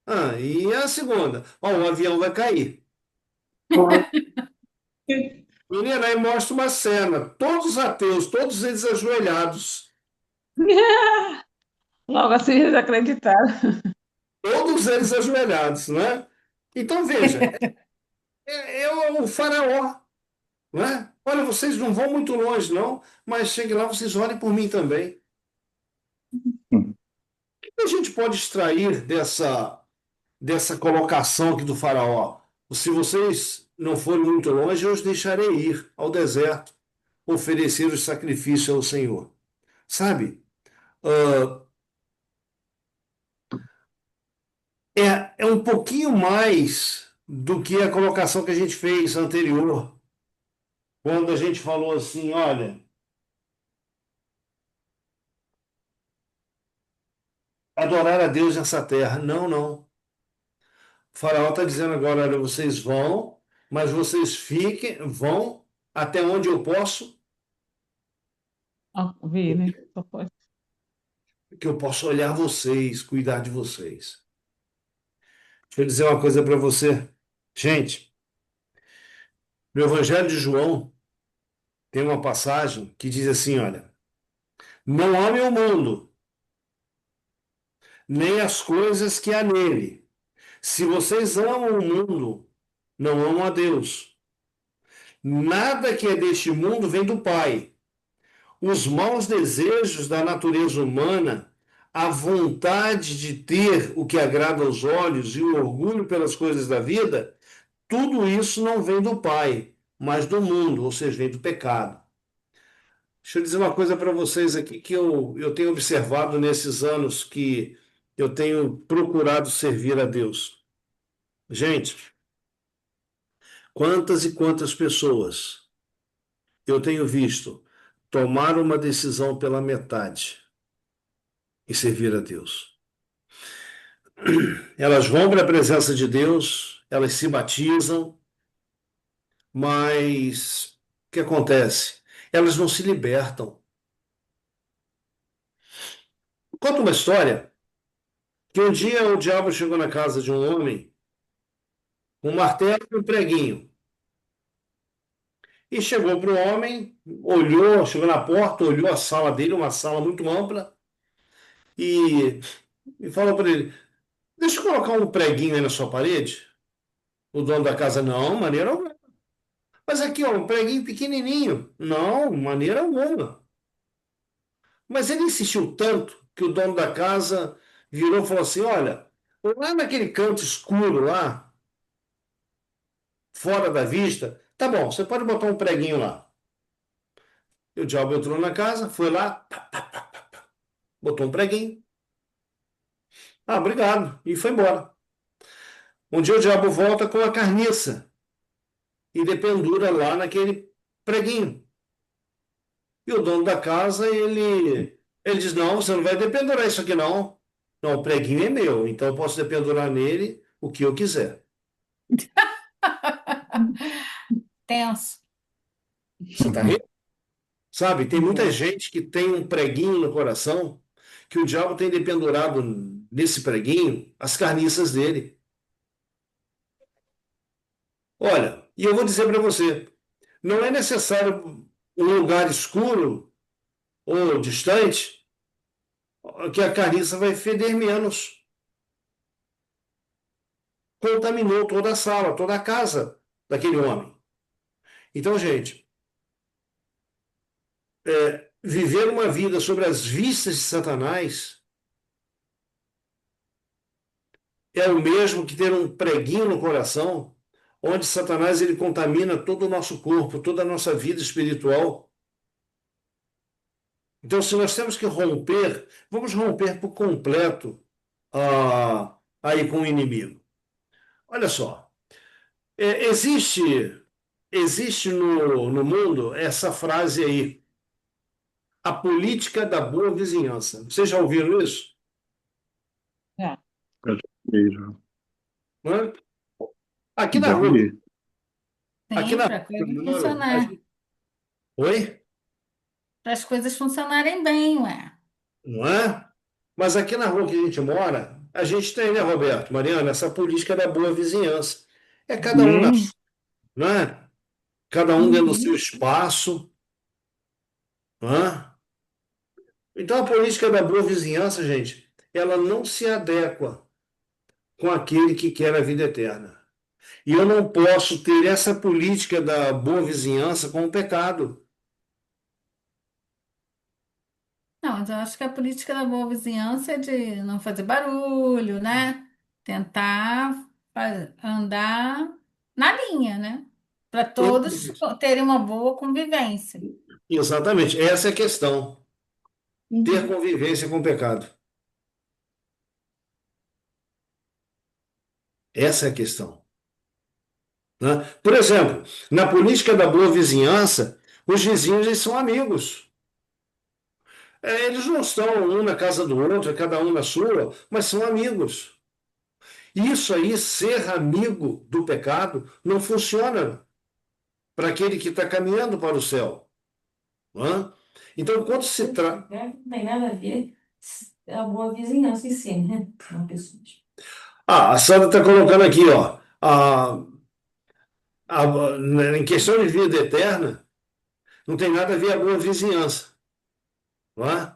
Ah, e a segunda? Ó, o avião vai cair. Menina, aí mostra uma cena, todos os ateus, todos eles ajoelhados, Logo assim eles acreditaram. todos eles ajoelhados, né? Então veja, é o faraó, né? Olha, vocês não vão muito longe, não, mas cheguem lá, vocês orem por mim também. O que a gente pode extrair dessa colocação aqui do faraó? Se vocês não forem muito longe, eu os deixarei ir ao deserto, oferecer os sacrifícios ao Senhor. Sabe? Ah, é um pouquinho mais do que a colocação que a gente fez anterior, quando a gente falou assim, olha, adorar a Deus nessa terra. Não, não. O faraó está dizendo agora, olha, vocês vão, mas vocês vão até onde eu posso, Ó, vi, né? Só pode. que eu posso olhar vocês, cuidar de vocês. Deixa eu dizer uma coisa para você. Gente, no Evangelho de João tem uma passagem que diz assim, olha, não amem o mundo, nem as coisas que há nele. Se vocês amam o mundo, não amam a Deus. Nada que é deste mundo vem do Pai. Os maus desejos da natureza humana, a vontade de ter o que agrada aos olhos e o orgulho pelas coisas da vida, tudo isso não vem do Pai, mas do mundo, ou seja, vem do pecado. Deixa eu dizer uma coisa para vocês aqui que eu tenho observado nesses anos que eu tenho procurado servir a Deus. Gente, quantas e quantas pessoas eu tenho visto tomar uma decisão pela metade e servir a Deus. Elas vão para a presença de Deus, elas se batizam, mas o que acontece? Elas não se libertam. Conta uma história que um dia o diabo chegou na casa de um homem com um martelo e um preguinho. E chegou para o homem, olhou, chegou na porta, olhou a sala dele, uma sala muito ampla, e, e falou para ele: deixa eu colocar um preguinho aí na sua parede. O dono da casa: não, maneira alguma. Mas aqui, ó, um preguinho pequenininho. Não, maneira alguma. Mas ele insistiu tanto que o dono da casa virou e falou assim: olha, lá naquele canto escuro lá, fora da vista, tá bom, você pode botar um preguinho lá. E o diabo entrou na casa, foi lá, botou um preguinho. Ah, obrigado. E foi embora. Um dia o diabo volta com a carniça e dependura lá naquele preguinho. E o dono da casa, ele diz: não, você não vai dependurar isso aqui, não. Não, o preguinho é meu, então eu posso dependurar nele o que eu quiser. Tenso. Você está rindo? Sabe, tem muita Boa. gente que tem um preguinho no coração, que o diabo tem dependurado nesse preguinho as carniças dele. Olha, e eu vou dizer para você, não é necessário um lugar escuro ou distante que a carniça vai feder menos. Contaminou toda a sala, toda a casa daquele homem. Então, gente, viver uma vida sobre as vistas de Satanás é o mesmo que ter um preguinho no coração, onde Satanás ele contamina todo o nosso corpo, toda a nossa vida espiritual. Então, se nós temos que romper, vamos romper por completo aí com o inimigo. Olha só, existe no mundo essa frase aí, a política da boa vizinhança. Vocês já ouviram isso? Já. Mesmo. Não é? Aqui na Já rua, vi. aqui Sim, na para a rua que coisa eu moro, funcionar. Oi? Para as coisas funcionarem bem, ué. Não é? Mas aqui na rua que a gente mora, a gente tem, né, Roberto, Mariana, essa política da boa vizinhança. É cada um na Sim, sua, não é? Cada um dentro do seu Uhum. espaço, não é? Então a política da boa vizinhança, gente, ela não se adequa com aquele que quer a vida eterna. E eu não posso ter essa política da boa vizinhança com o pecado. Não, mas eu acho que a política da boa vizinhança é de não fazer barulho, né? Tentar andar na linha, né? Para todos terem uma boa convivência. Exatamente, essa é a questão. Ter Uhum. convivência com o pecado. Essa é a questão. Né? Por exemplo, na política da boa vizinhança, os vizinhos eles são amigos. Eles não estão um na casa do outro, cada um na sua, mas são amigos. Isso aí, ser amigo do pecado, não funciona para aquele que está caminhando para o céu. Né? Então, quando se trata. Não tem nada a ver a boa vizinhança em si, né? Uma pessoa. Ah, a Sandra está colocando aqui, ó. Em questão de vida eterna, não tem nada a ver a boa vizinhança. Não é?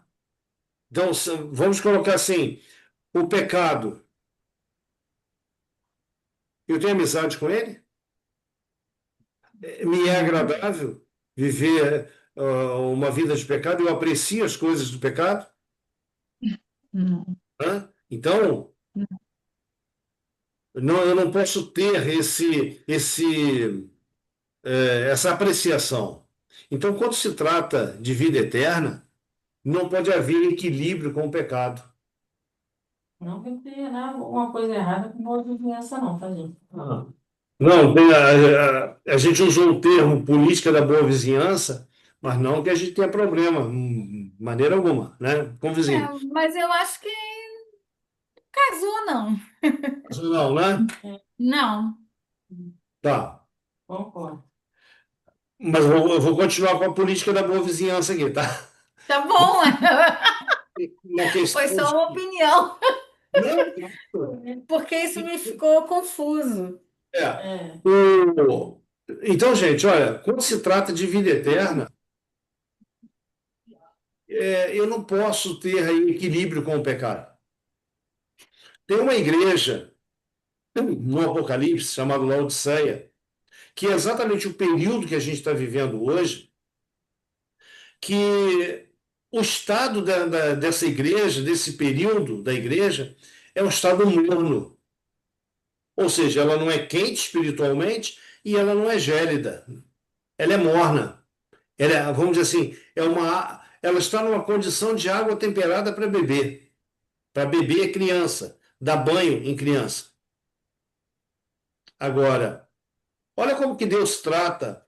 Então, vamos colocar assim: o pecado, eu tenho amizade com ele? Me é Não, agradável viver uma vida de pecado? Eu aprecio as coisas do pecado? não, Né? Então, não. não, eu não posso ter essa apreciação. Então, quando se trata de vida eterna, não pode haver equilíbrio com o pecado. Não que tenha nada, uma coisa errada com boa vizinhança, não, tá, gente? Ah. Não, a gente usou o termo política da boa vizinhança, mas não que a gente tenha problema, de maneira alguma, né, com É, vizinhos. mas eu acho que casou, não. Não, né? Não, Tá. Concordo. Mas eu vou continuar com a política da boa vizinhança aqui, tá? tá bom. Na Foi questão só uma de. opinião, Não, porque isso me ficou confuso. é. É. O... Então, gente, olha, quando se trata de vida eterna, eu não posso ter aí equilíbrio com o pecado. Tem uma igreja no Apocalipse chamada Laodiceia, que é exatamente o período que a gente está vivendo hoje, que o estado dessa igreja, desse período da igreja, é um estado morno. Ou seja, ela não é quente espiritualmente e ela não é gélida. Ela é morna. Vamos dizer assim, ela está numa condição de água temperada para beber. Para beber é criança, dar banho em criança. Agora, olha como que Deus trata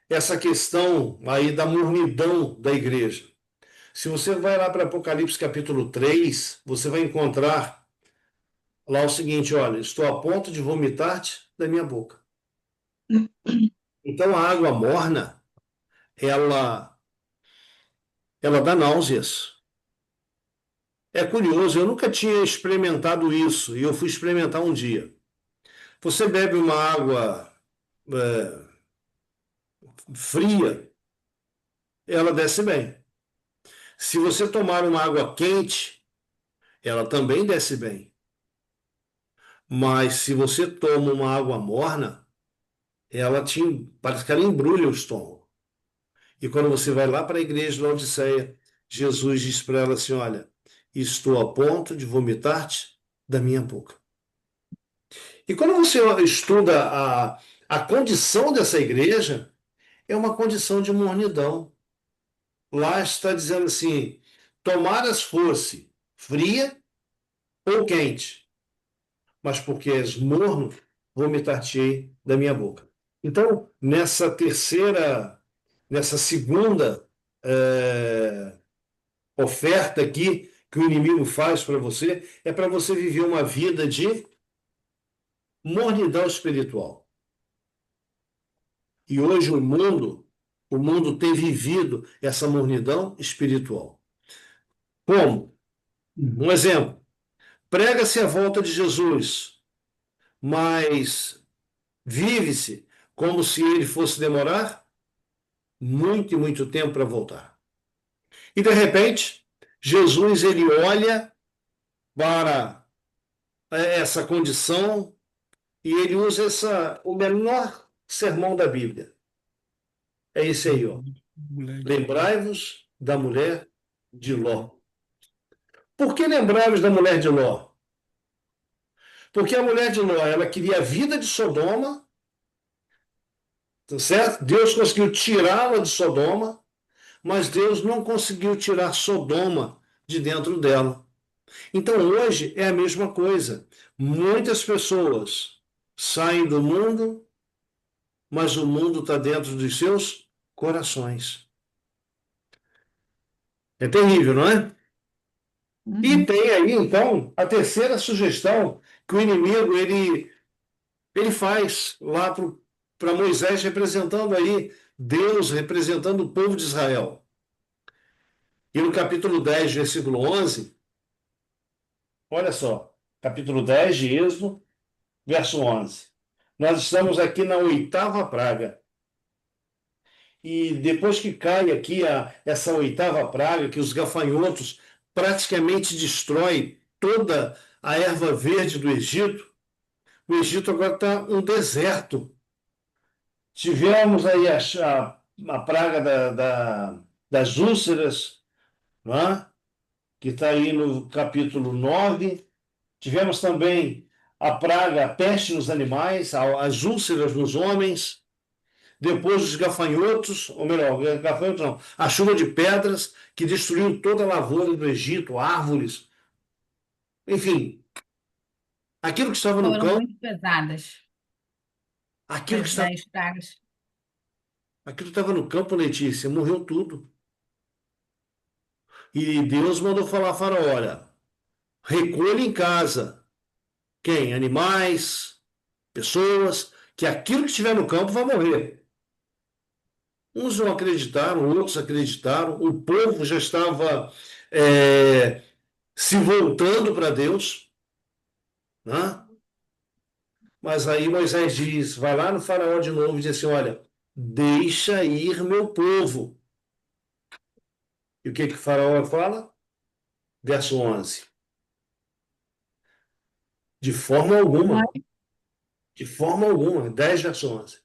essa questão aí da mornidão da igreja. Se você vai lá para Apocalipse capítulo 3, você vai encontrar lá o seguinte: olha, estou a ponto de vomitar-te da minha boca. Então a água morna, ela, ela dá náuseas. É curioso, eu nunca tinha experimentado isso e eu fui experimentar um dia. Você bebe uma água é, fria, ela desce bem. Se você tomar uma água quente, ela também desce bem. Mas se você toma uma água morna, parece que ela embrulha o estômago. E quando você vai lá para a igreja de Laodiceia, Jesus diz para ela assim: olha, estou a ponto de vomitar-te da minha boca. E quando você estuda a condição dessa igreja, é uma condição de mornidão. lá está dizendo assim: tomaras fosse fria ou quente, mas porque és morno, vomitar-te-ei da minha boca. Então, nessa segunda eh, oferta aqui que o inimigo faz para você, é para você viver uma vida de mornidão espiritual. E hoje o mundo tem vivido essa mornidão espiritual. Como? Um exemplo. Prega-se a volta de Jesus, mas vive-se como se ele fosse demorar muito e muito tempo para voltar. E de repente, Jesus ele olha para essa condição e ele usa o menor sermão da Bíblia. É esse aí, ó. Moleque. Lembrai-vos da mulher de Ló. Por que lembrai-vos da mulher de Ló? Porque a mulher de Ló, ela queria a vida de Sodoma, tá certo? Deus conseguiu tirá-la de Sodoma, mas Deus não conseguiu tirar Sodoma de dentro dela. Então hoje é a mesma coisa. Muitas pessoas saem do mundo, mas o mundo está dentro dos seus corações. É terrível, não é? E Uhum. tem aí, então, a terceira sugestão que o inimigo ele faz lá para Moisés, representando aí Deus, representando o povo de Israel. E no capítulo 10 versículo 11, olha só, capítulo 10 de Êxodo, verso 11. Nós estamos aqui na oitava praga. E depois que cai aqui essa oitava praga, que os gafanhotos praticamente destrói toda a erva verde do Egito, o Egito agora está um deserto. Tivemos aí a praga das úlceras, não é? Que está aí no capítulo 9. Tivemos também a praga, a peste nos animais, as úlceras nos homens. Depois os gafanhotos, ou melhor, gafanhotos não, a chuva de pedras que destruiu toda a lavoura do Egito, árvores. Enfim, aquilo que estava no Foram campo, muito pesadas aquilo que as estava, 10 pragas. aquilo que estava no campo, Letícia, morreu tudo. E Deus mandou falar a Faraó, olha, recolhe em casa. Quem? Animais, pessoas, que aquilo que estiver no campo vai morrer. Uns não acreditaram, outros acreditaram. O povo já estava se voltando para Deus, né? Mas aí Moisés diz, vai lá no faraó de novo e diz assim, olha, deixa ir meu povo. E o que que o faraó fala? Verso 11. De forma alguma, de forma alguma, 10 verso 11.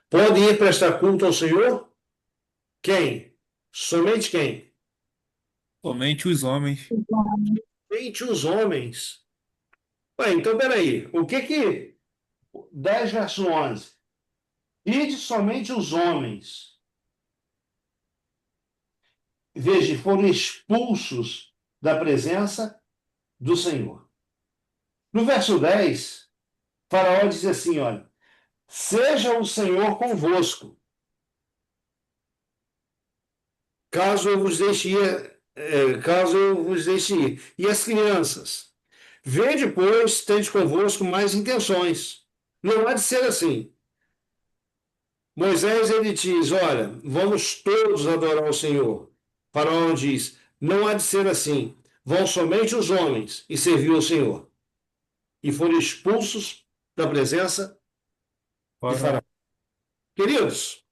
Podem ir prestar culto ao Senhor? Quem? Somente quem? Somente os homens. Somente os homens. Ué, então, peraí. O que que 10 verso 11? Ide somente os homens. Veja, foram expulsos da presença do Senhor. No verso 10, Faraó diz assim: olha, seja o Senhor convosco, caso eu vos deixe ir, caso eu vos deixe ir. E as crianças? Vede, pois, tende convosco mais intenções. Não há de ser assim. Moisés ele diz: olha, vamos todos adorar o Senhor. Faraó diz: não há de ser assim. Vão somente os homens e servir ao Senhor. E foram expulsos da presença de Faraó. Faraó. Queridos,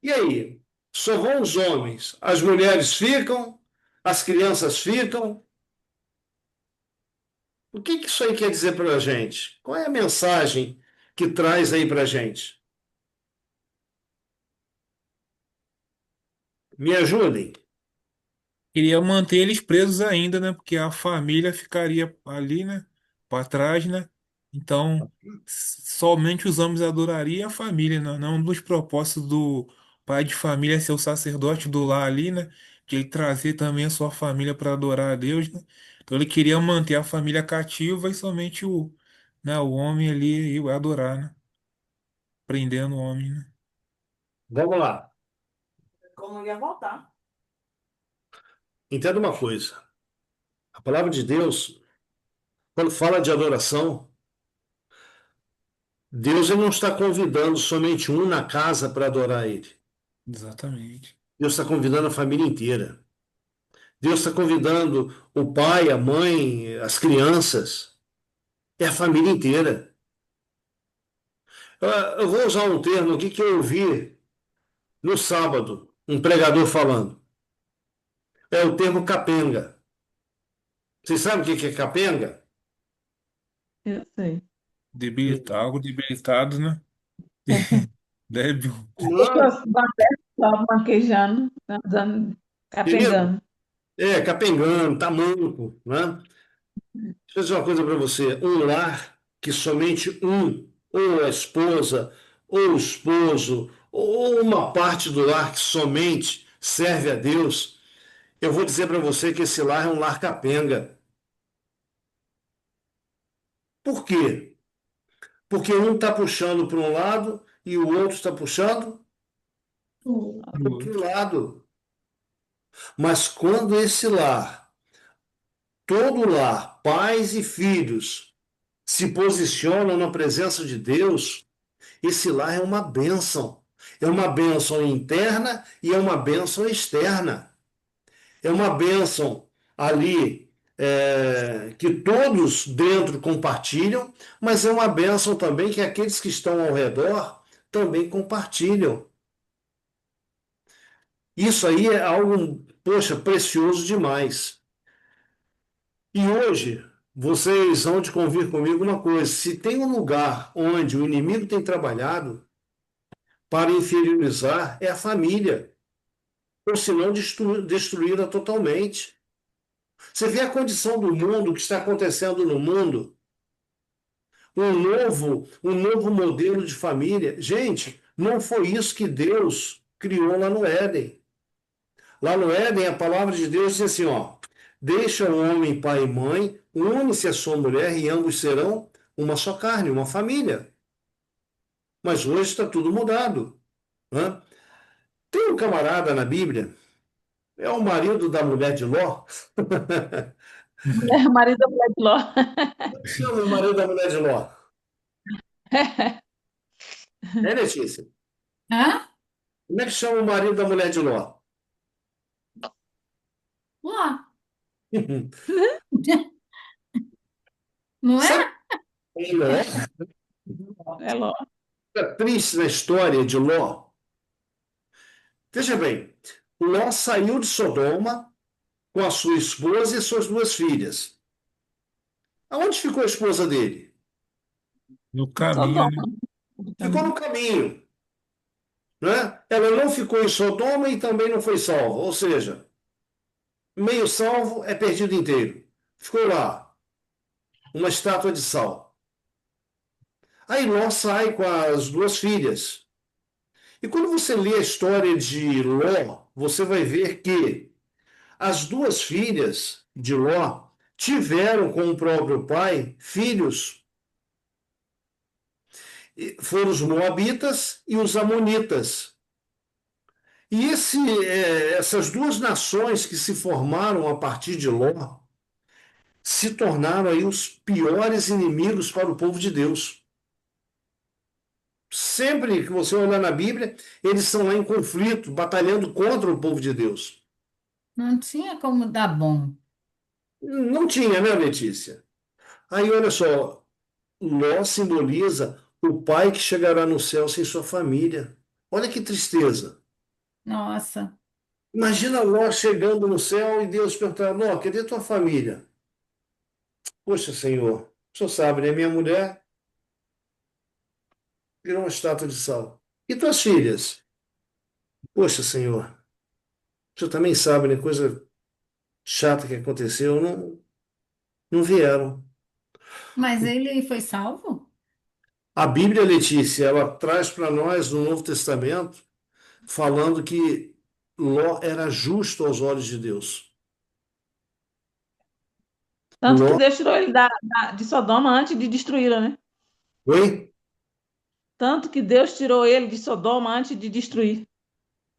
e aí? Só vão os homens, as mulheres ficam, as crianças ficam. O que que isso aí quer dizer para a gente? Qual é a mensagem que traz aí para a gente? Me ajudem. Queria manter eles presos ainda, né? Porque a família ficaria ali, né? Para trás, né? Então, somente os homens adorariam a família, né? Não um dos propósitos pai de família ser o sacerdote do lar ali, né? Que ele trazer também a sua família para adorar a Deus, né? Então ele queria manter a família cativa e somente o homem ali ia adorar, né? Prendendo o homem, né? Vamos lá. Como ia voltar. Entenda uma coisa. A palavra de Deus, quando fala de adoração, Deus ele não está convidando somente um na casa para adorar Ele. Exatamente. Deus está convidando a família inteira. Deus está convidando o pai, a mãe, as crianças. É a família inteira. Eu vou usar um termo aqui que eu ouvi no sábado, um pregador falando. É o termo capenga. Vocês sabem o que é capenga? Eu sei. Algo debilitado, né? Débil. Não, Pessoas batendo, só manquejando, dando, querido, capengando. capengando, tamanco, né? Deixa eu dizer uma coisa para você. Um lar que somente um, ou a esposa, ou o esposo, ou uma parte do lar que somente serve a Deus, eu vou dizer para você que esse lar é um lar capenga. Por quê? Porque um está puxando para um lado e o outro está puxando para o outro lado. Mas quando esse lar, todo lar, pais e filhos, se posicionam na presença de Deus, esse lar é uma bênção. É uma bênção interna e é uma bênção externa. É uma bênção ali que todos dentro compartilham, mas é uma bênção também que aqueles que estão ao redor também compartilham. Isso aí é algo, poxa, precioso demais. E hoje, vocês vão de convir comigo uma coisa: se tem um lugar onde o inimigo tem trabalhado para inferiorizar, é a família, ou se não destruí-la totalmente. Você vê a condição do mundo, o que está acontecendo no mundo, um novo modelo de família. Gente, não foi isso que Deus criou lá no Éden. Lá no Éden, a palavra de Deus diz assim, ó, deixa o homem pai e mãe, une-se a sua mulher e ambos serão uma só carne, uma família. Mas hoje está tudo mudado, né? Tem um camarada na Bíblia, é o marido da mulher de Ló. Mulher, marido da mulher de Ló. Chama o marido da mulher de Ló. É, Letícia? Hã? Como é que chama o marido da mulher de Ló? Lá. Não Sabe é? quem Ló? É Ló. A triste na história de Ló. Veja bem, Ló saiu de Sodoma com a sua esposa e suas duas filhas. Aonde ficou a esposa dele? No caminho, né? Sodoma. Ficou no caminho, né? Ela não ficou em Sodoma e também não foi salva. Ou seja, meio salvo é perdido inteiro. Ficou lá, uma estátua de sal. Aí Ló sai com as duas filhas. E quando você lê a história de Ló, você vai ver que as duas filhas de Ló tiveram com o próprio pai filhos. Foram os moabitas e os amonitas. E essas duas nações que se formaram a partir de Ló se tornaram aí os piores inimigos para o povo de Deus. Sempre que você olhar na Bíblia, eles estão lá em conflito, batalhando contra o povo de Deus. Não tinha como dar bom. Não tinha, né, Letícia? Aí, olha só, Ló simboliza o pai que chegará no céu sem sua família. Olha que tristeza. Nossa. Imagina Ló chegando no céu e Deus perguntando: Ló, cadê tua família? Poxa, Senhor, o senhor sabe, né? Minha mulher virou uma estátua de sal. E tuas filhas? Poxa, Senhor, o senhor também sabe, né? Coisa chata que aconteceu, não vieram. Mas ele foi salvo? A Bíblia, Letícia, ela traz para nós no Novo Testamento falando que Ló era justo aos olhos de Deus. Tanto que Ló, Deus tirou ele de Sodoma antes de destruí-la, né? oi? Tanto que Deus tirou ele de Sodoma antes de destruir. É,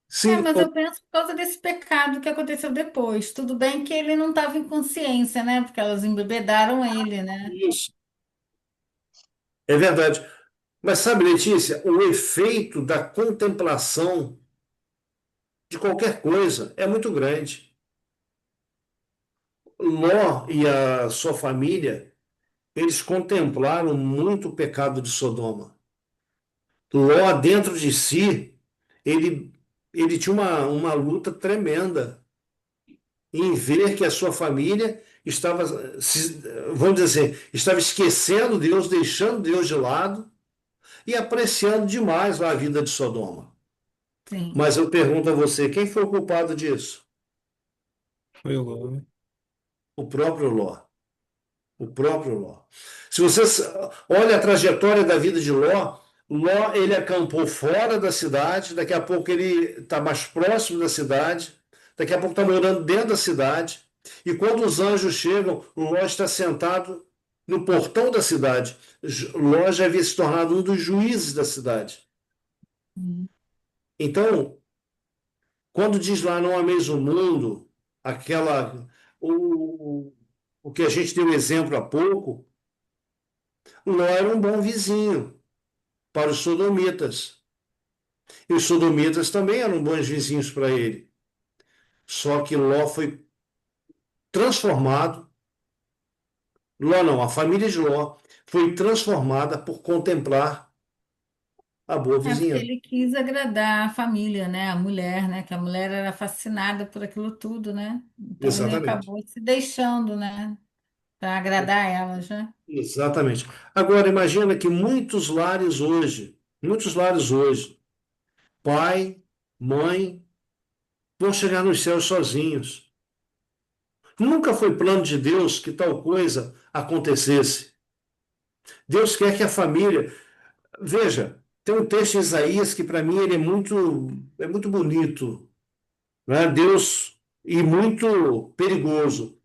Sim, mas eu penso por causa desse pecado que aconteceu depois. Tudo bem que ele não estava em consciência, né? Porque elas embebedaram ele, né? isso. É verdade. Mas sabe, Letícia, o efeito da contemplação de qualquer coisa é muito grande. Ló e a sua família, eles contemplaram muito o pecado de Sodoma. Ló, dentro de si, ele, ele tinha uma luta tremenda em ver que a sua família estava, vamos dizer assim, estava esquecendo Deus, deixando Deus de lado e apreciando demais a vida de Sodoma. Sim. Mas eu pergunto a você, quem foi o culpado disso? Foi Ló, né? O próprio Ló. O próprio Ló. Se você olha a trajetória da vida de Ló, Ló ele acampou fora da cidade, daqui a pouco ele está mais próximo da cidade, daqui a pouco está morando dentro da cidade, e quando os anjos chegam, Ló está sentado no portão da cidade. Ló já havia se tornado um dos juízes da cidade. Hum. Então, quando diz lá não ameis o mundo, aquela o, o que a gente deu exemplo há pouco, Ló era um bom vizinho para os sodomitas. E os sodomitas também eram bons vizinhos para ele. Só que Ló foi transformado, Ló não, a família de Ló foi transformada por contemplar a boa É porque vizinhança. ele quis agradar a família, né? A mulher, né? Que a mulher era fascinada por aquilo tudo, né? Então ele Exatamente. acabou se deixando, né? Para agradar elas, né? Exatamente. Agora, imagina que muitos lares hoje, pai, mãe, vão chegar nos céus sozinhos. Nunca foi plano de Deus que tal coisa acontecesse. Deus quer que a família. Veja, tem um texto em Isaías que para mim ele é muito bonito, né? Deus e muito perigoso.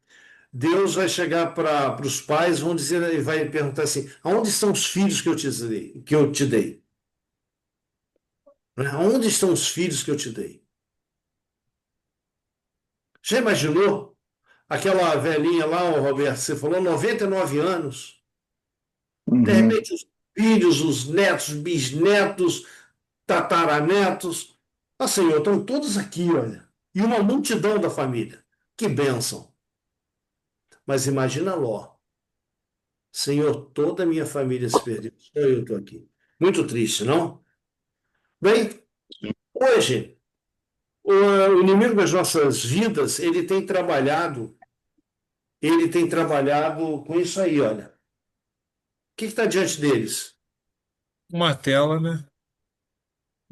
Deus vai chegar para os pais, vão dizer e vai perguntar assim: aonde estão os filhos que eu te dei? Que eu te dei? Né? Aonde estão os filhos que eu te dei? Já imaginou? Aquela velhinha lá, ô Roberto, você falou 99 anos. De Uhum. repente, os filhos, os netos, bisnetos, tataranetos. Ah, Senhor, estão todos aqui, olha. E uma multidão da família. Que bênção. Mas imagina Ló. Senhor, toda a minha família se perdeu. Só eu estou aqui. Muito triste, não? Bem, hoje, o inimigo das nossas vidas, ele tem trabalhado com isso aí, olha. O que está diante deles? Uma tela, né?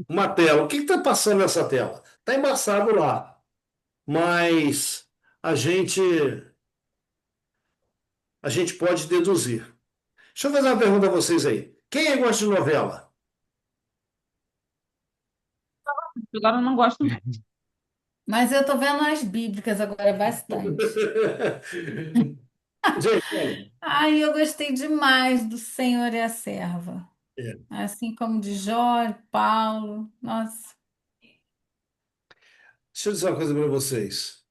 Uma tela. O que está passando nessa tela? Está embaçado lá. Mas a gente, a gente pode deduzir. Deixa eu fazer uma pergunta a vocês aí. Quem aí gosta de novela? Agora eu não gosto, não. Mas eu tô vendo as bíblicas agora bastante. Gente, olha, Ai, eu gostei demais do Senhor e a Serva. é, Assim como de Jó, Paulo. Nossa. deixa eu dizer uma coisa para vocês.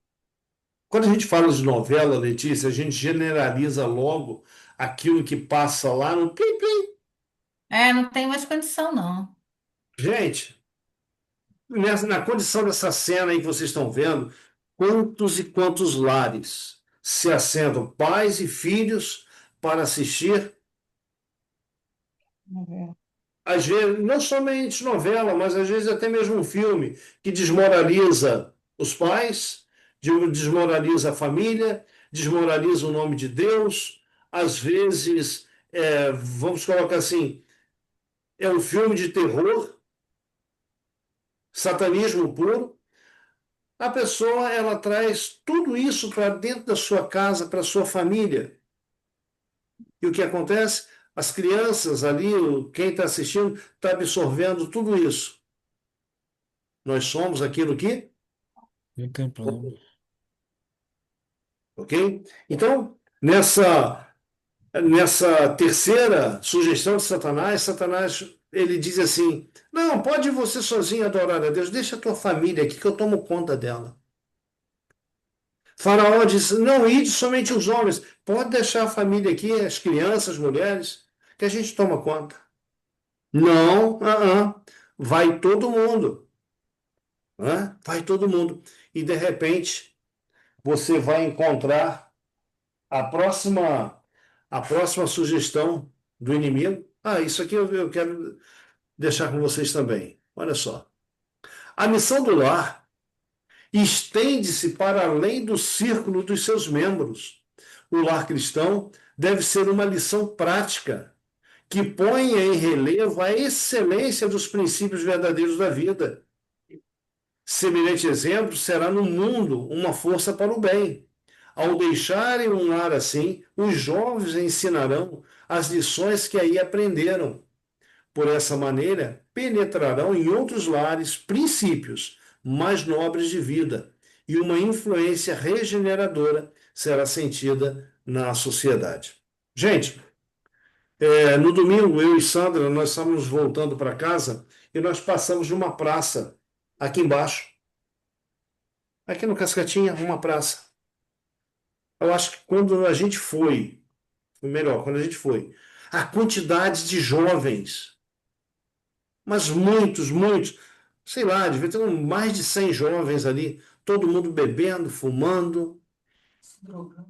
Quando a gente fala de novela, Letícia, a gente generaliza logo aquilo que passa lá no plim, plim. É, não tem mais condição, não. Gente, na condição dessa cena aí que vocês estão vendo, quantos e quantos lares se assentam pais e filhos para assistir, Novela. às vezes, não somente novela, mas às vezes até mesmo um filme que desmoraliza os pais, desmoraliza a família, desmoraliza o nome de Deus, às vezes, vamos colocar assim, é um filme de terror, satanismo puro. A pessoa ela traz tudo isso para dentro da sua casa, para a sua família. E o que acontece? As crianças ali, quem está assistindo, está absorvendo tudo isso. Nós somos aquilo que, Contemplamos. ok? Então, nessa terceira sugestão de Satanás, Satanás ele diz assim: não, pode você sozinho adorar a Deus, deixa a tua família aqui que eu tomo conta dela. Faraó disse: não, ide somente os homens, pode deixar a família aqui, as crianças, as mulheres, que a gente toma conta. Não, vai todo mundo, né? Vai todo mundo. E de repente você vai encontrar a próxima, a próxima sugestão do inimigo. Ah, isso aqui eu quero deixar com vocês também. Olha só. A missão do lar estende-se para além do círculo dos seus membros. O lar cristão deve ser uma lição prática que ponha em relevo a excelência dos princípios verdadeiros da vida. Semelhante exemplo será no mundo uma força para o bem. Ao deixarem um lar assim, os jovens ensinarão as lições que aí aprenderam. Por essa maneira, penetrarão em outros lares princípios mais nobres de vida e uma influência regeneradora será sentida na sociedade. Gente, no domingo, eu e Sandra, nós estávamos voltando para casa e nós passamos de uma praça aqui embaixo, aqui no Cascatinha, uma praça. Eu acho que quando a gente foi melhor, quando a gente foi, a quantidade de jovens, mas muitos, muitos, sei lá, devia ter mais de 100 jovens ali, todo mundo bebendo, fumando,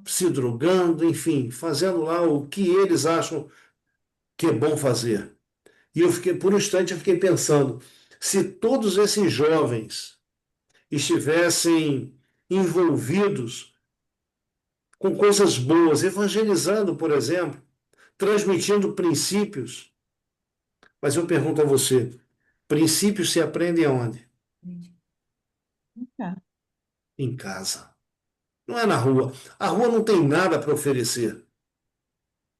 se drogando, enfim, fazendo lá o que eles acham que é bom fazer. E eu fiquei, por um instante, eu fiquei pensando, se todos esses jovens estivessem envolvidos com coisas boas, evangelizando, por exemplo, transmitindo princípios, mas eu pergunto a você, princípios se aprendem aonde? Tá. Em casa. Não é na rua. A rua não tem nada para oferecer.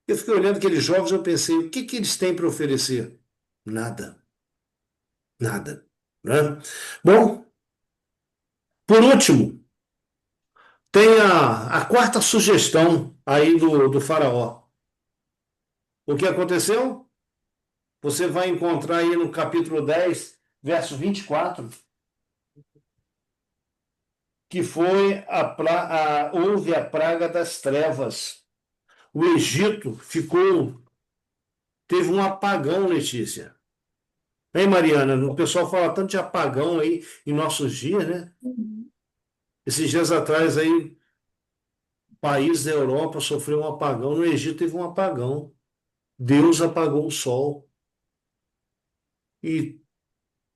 Eu fiquei olhando aqueles jovens e eu pensei, o que que eles têm para oferecer? Nada. Nada. Né? Bom, por último, tem a quarta sugestão aí do faraó. O que aconteceu? Você vai encontrar aí no capítulo 10, verso 24, que foi houve a praga das trevas. O Egito teve um apagão, Letícia. Hein, Mariana? O pessoal fala tanto de apagão aí em nossos dias, né? Esses dias atrás aí, país da Europa sofreu um apagão. No Egito teve um apagão. Deus apagou o sol. E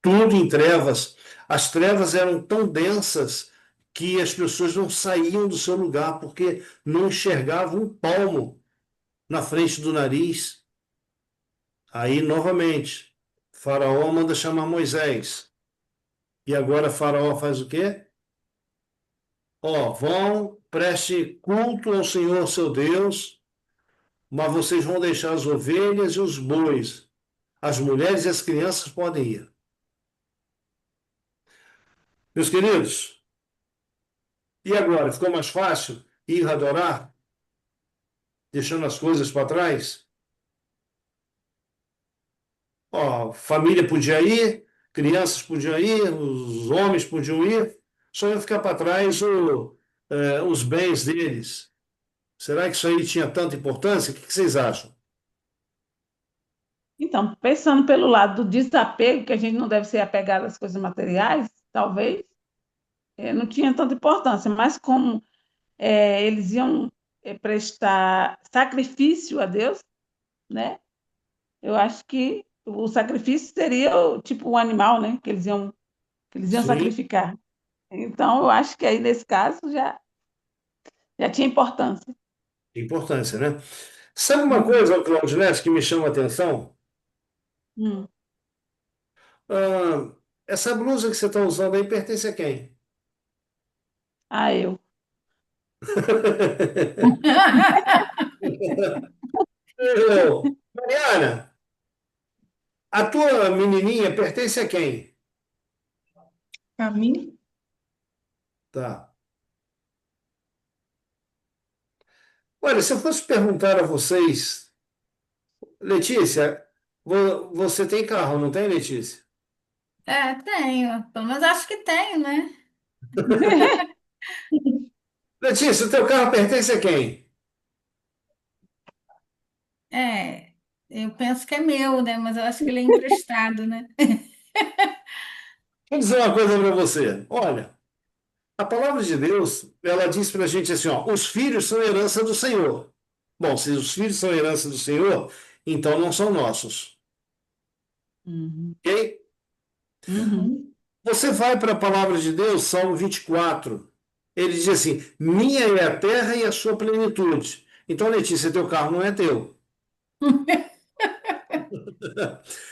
tudo em trevas. As trevas eram tão densas que as pessoas não saíam do seu lugar porque não enxergavam um palmo na frente do nariz. Aí, novamente, Faraó manda chamar Moisés. E agora Faraó faz o quê? Ó, vão, preste culto ao Senhor seu Deus, mas vocês vão deixar as ovelhas e os bois. As mulheres e as crianças podem ir. Meus queridos, e agora? Ficou mais fácil ir adorar, deixando as coisas para trás? Ó, família podia ir, crianças podiam ir, os homens podiam ir, só ia ficar para trás os bens deles. Será que isso aí tinha tanta importância? O que vocês acham? Então, pensando pelo lado do desapego, que a gente não deve ser apegado às coisas materiais, talvez, não tinha tanta importância, mas como eles iam prestar sacrifício a Deus, né? Eu acho que o sacrifício seria tipo um animal, né? Que eles iam Sim, sacrificar. Então, eu acho que aí nesse caso já tinha importância. importância, né? Sabe uma Uhum. coisa, Claudinete, que me chama a atenção? Hum. Ah, essa blusa que você está usando aí pertence a quem? Ah, eu. Mariana, a tua menininha pertence a quem? A mim? Tá. Olha, se eu fosse perguntar a vocês, Letícia, você tem carro, não tem, Letícia? É, tenho. Pelo menos acho que tenho, né? Letícia, o teu carro pertence a quem? É, eu penso que é meu, né? Mas eu acho que ele é emprestado, né? Vou dizer uma coisa para você. Olha, a palavra de Deus, ela diz para a gente assim, ó, os filhos são herança do Senhor. Bom, se os filhos são herança do Senhor, então não são nossos, Uhum. ok? Uhum. Uhum. Você vai para a palavra de Deus, Salmo 24. Ele diz assim: minha é a terra e a sua plenitude. Então, Letícia, teu carro não é teu.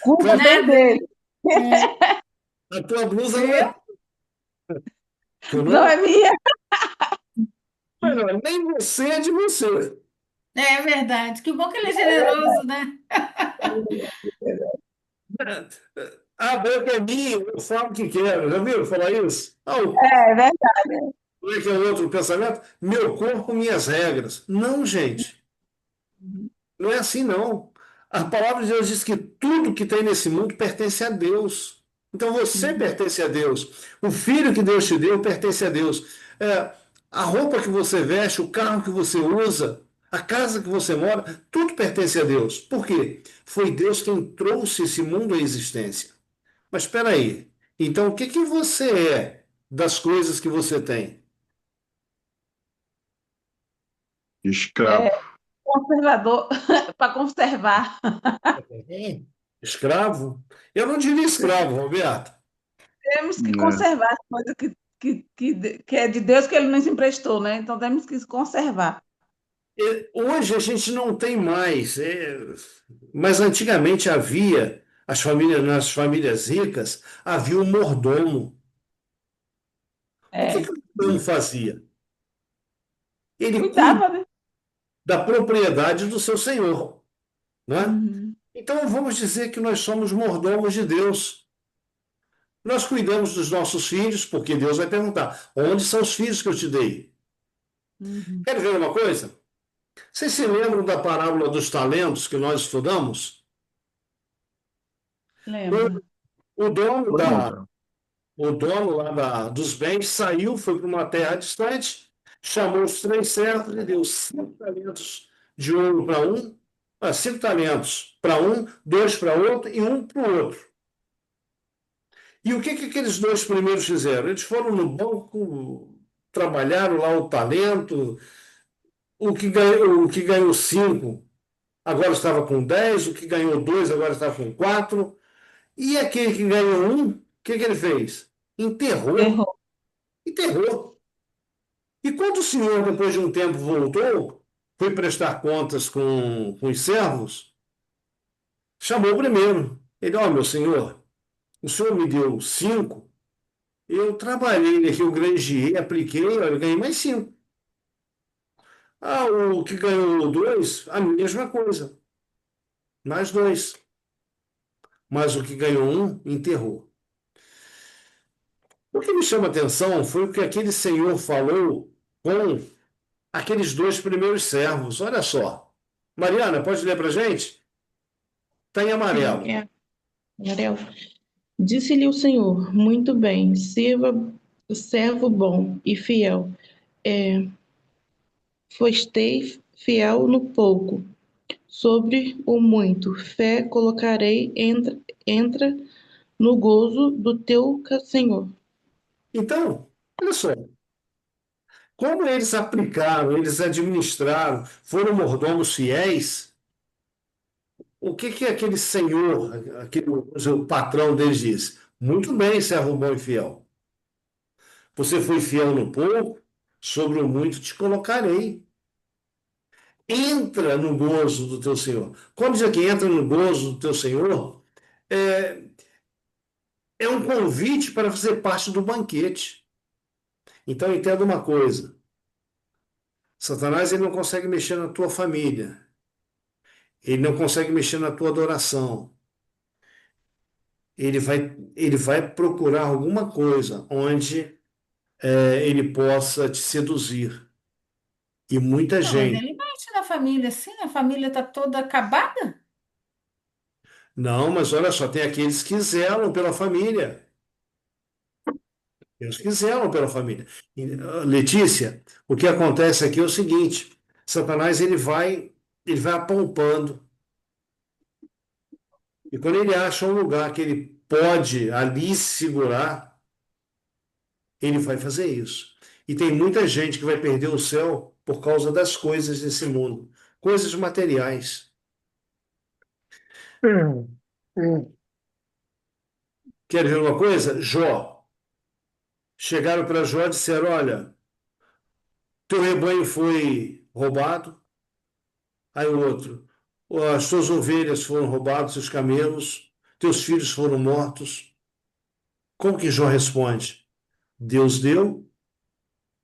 Culpa Tua- foi Nada, né? dele, É, A tua blusa não viu? é tua, não não? é minha. Melhor, nem você é de você. É verdade. Que bom que ele é generoso, né? A boca é minha, eu falo o que quero. Já viram falar isso? Ah, É verdade. como é que é o outro pensamento? Meu corpo, minhas regras. Não, gente. Não é assim, não. A palavra de Deus diz que tudo que tem nesse mundo pertence a Deus. Então você Uhum. pertence a Deus. O filho que Deus te deu pertence a Deus. A roupa que você veste, o carro que você usa, a casa que você mora, tudo pertence a Deus. Por quê? Foi Deus quem trouxe esse mundo à existência. Mas espera aí. Então o que que você é das coisas que você tem? Escravo. Conservador, para conservar. Escravo? Eu não diria escravo, Roberto. Temos que Né? conservar as coisas que é de Deus que ele nos emprestou, né? Então temos que conservar. Hoje a gente não tem mais, mas antigamente havia, nas famílias ricas, havia um mordomo. O que É. que o mordomo fazia? Ele cuida Cuidava, né? da propriedade do seu senhor, não é? Uhum. Então vamos dizer que nós somos mordomos de Deus. Nós cuidamos dos nossos filhos, porque Deus vai perguntar: onde são os filhos que eu te dei? Uhum. Quer ver uma coisa? Vocês se lembram da parábola dos talentos que nós estudamos? Lembro. O dono da, Lembra? O dono lá dos bens saiu, foi para uma terra distante, chamou os três servos e deu 5 talentos de ouro para um, 5 talentos para um, dois para outro e um para o outro. E o que que aqueles dois primeiros fizeram? Eles foram no banco, trabalharam lá o talento, o que ganhou 5 agora estava com 10, o que ganhou 2 agora estava com 4, e aquele que ganhou um, o que que ele fez? Enterrou. Errou. Enterrou. E quando o senhor, depois de um tempo, voltou, foi prestar contas com os servos, chamou o primeiro. Ele, ó, meu senhor, o senhor me deu 5, eu trabalhei aqui, eu granjeei, apliquei, olha, eu ganhei mais 5. Ah, o que ganhou 2, a mesma coisa, mais 2. Mas o que ganhou um, enterrou. O que me chama a atenção foi o que aquele senhor falou com aqueles dois primeiros servos. Olha só. Mariana, pode ler para gente? Está em Sim, amarelo. é. Gabriel. Disse-lhe o Senhor: muito bem, sirva, servo bom e fiel. É, Fostei fiel no pouco, sobre o muito, fé colocarei, entra no gozo do teu Senhor. Então, olha só, como eles aplicaram, eles administraram, foram mordomos fiéis, o que que aquele senhor, o patrão deles disse? Muito bem, servo bom e fiel. Você foi fiel no pouco, sobre o muito te colocarei. Entra no gozo do teu Senhor. Quando diz aqui entra no gozo do teu Senhor, é, é um convite para fazer parte do banquete. Então entenda uma coisa: Satanás ele não consegue mexer na tua família, ele não consegue mexer na tua adoração, ele vai procurar alguma coisa onde ele possa te seduzir. E muita Não, mas gente. ele bate na família, sim, a família está toda acabada. Não, mas olha só, tem aqueles que zelam pela família. Tem os que zelam pela família. Letícia, o que acontece aqui é o seguinte: Satanás ele vai apalpando. E quando ele acha um lugar que ele pode ali se segurar, ele vai fazer isso. E tem muita gente que vai perder o céu por causa das coisas desse mundo, coisas materiais. Hum. Quer ver uma coisa? Jó. Chegaram para Jó e disseram: Olha, teu rebanho foi roubado. Aí o outro: as tuas ovelhas foram roubadas, os camelos, teus filhos foram mortos. Como que Jó responde? Deus deu,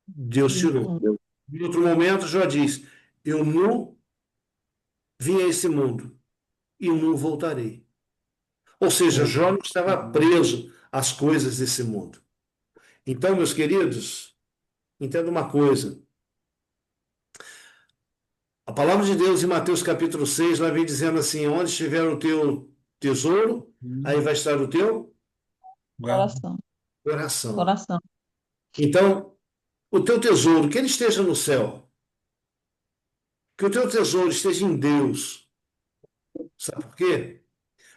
Deus tirou. Em outro momento, Jó diz: Eu nu vim a esse mundo e nu voltarei. Ou seja, Jó não estava preso às coisas desse mundo. Então, meus queridos, entenda uma coisa. A palavra de Deus em Mateus capítulo 6, lá vem dizendo assim: onde estiver o teu tesouro, aí vai estar o teu Coração, coração. coração. Então, o teu tesouro, que ele esteja no céu, que o teu tesouro esteja em Deus. Sabe por quê?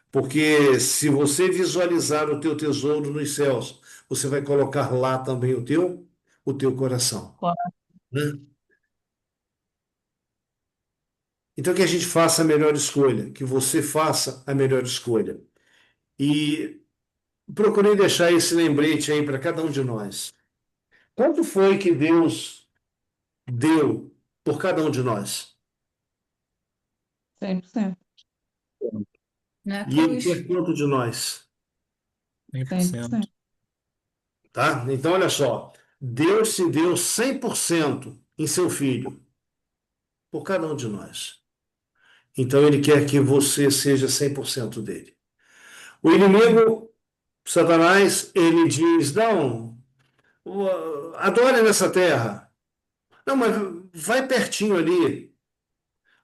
Porque se você visualizar o teu tesouro nos céus, você vai colocar lá também o teu coração, Coração. né? Então, que a gente faça a melhor escolha, que você faça a melhor escolha. E procurei deixar esse lembrete aí para cada um de nós. Quanto foi que Deus deu por cada um de nós? 100%. Na E Ele cruz. quer quanto de nós? 100%. 100%. Tá? Então, olha só. Deus se deu 100% em seu Filho, por cada um de nós. Então, Ele quer que você seja 100% dele. O inimigo, Satanás, ele diz: não, adore nessa terra. Não, mas vai pertinho ali.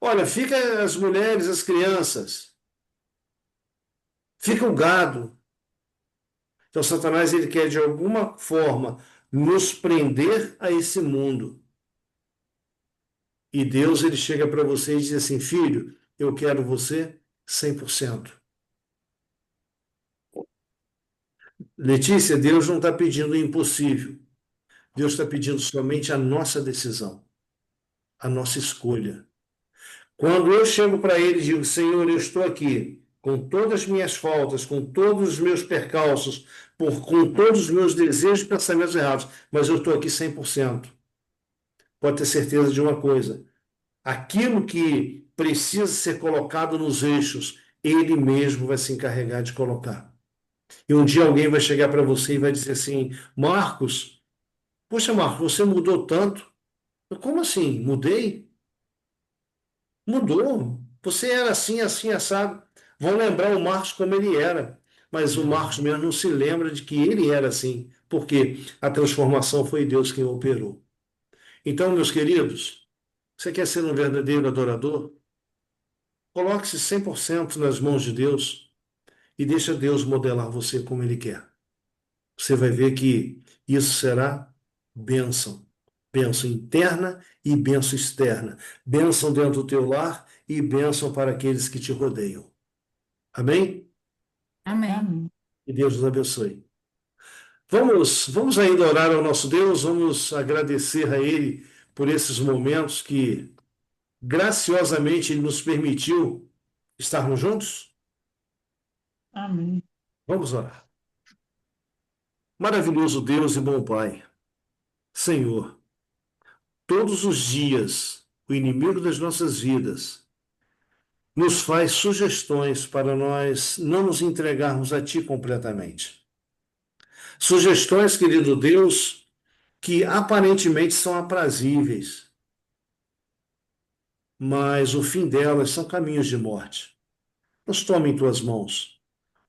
Olha, fica as mulheres, as crianças, fica o gado. Então, Satanás, ele quer de alguma forma nos prender a esse mundo. E Deus, ele chega para você e diz assim: filho, eu quero você 100%. Letícia, Deus não está pedindo o impossível. Deus está pedindo somente a nossa decisão, a nossa escolha. Quando eu chego para ele e digo: Senhor, eu estou aqui com todas as minhas faltas, com todos os meus percalços, com todos os meus desejos e pensamentos errados, mas eu estou aqui 100%. Pode ter certeza de uma coisa: aquilo que precisa ser colocado nos eixos, ele mesmo vai se encarregar de colocar. E um dia alguém vai chegar para você e vai dizer assim: Marcos, poxa, Marcos, você mudou tanto. Como assim? Mudei? Mudou. Você era assim, assim, assado. Vão lembrar o Marcos como ele era. Mas o Marcos mesmo não se lembra de que ele era assim. Porque a transformação foi Deus quem operou. Então, meus queridos, você quer ser um verdadeiro adorador? Coloque-se 100% nas mãos de Deus e deixa Deus modelar você como Ele quer. Você vai ver que isso será bênção. Bênção interna e bênção externa. Bênção dentro do teu lar e bênção para aqueles que te rodeiam. Amém? Amém. Amém. E Deus nos abençoe. Vamos ainda orar ao nosso Deus, vamos agradecer a Ele por esses momentos que graciosamente Ele nos permitiu estarmos juntos. Amém. Vamos orar. Maravilhoso Deus e bom Pai, Senhor, todos os dias o inimigo das nossas vidas nos faz sugestões para nós não nos entregarmos a Ti completamente. Sugestões, querido Deus, que aparentemente são aprazíveis, mas o fim delas são caminhos de morte. Nos toma em Tuas mãos,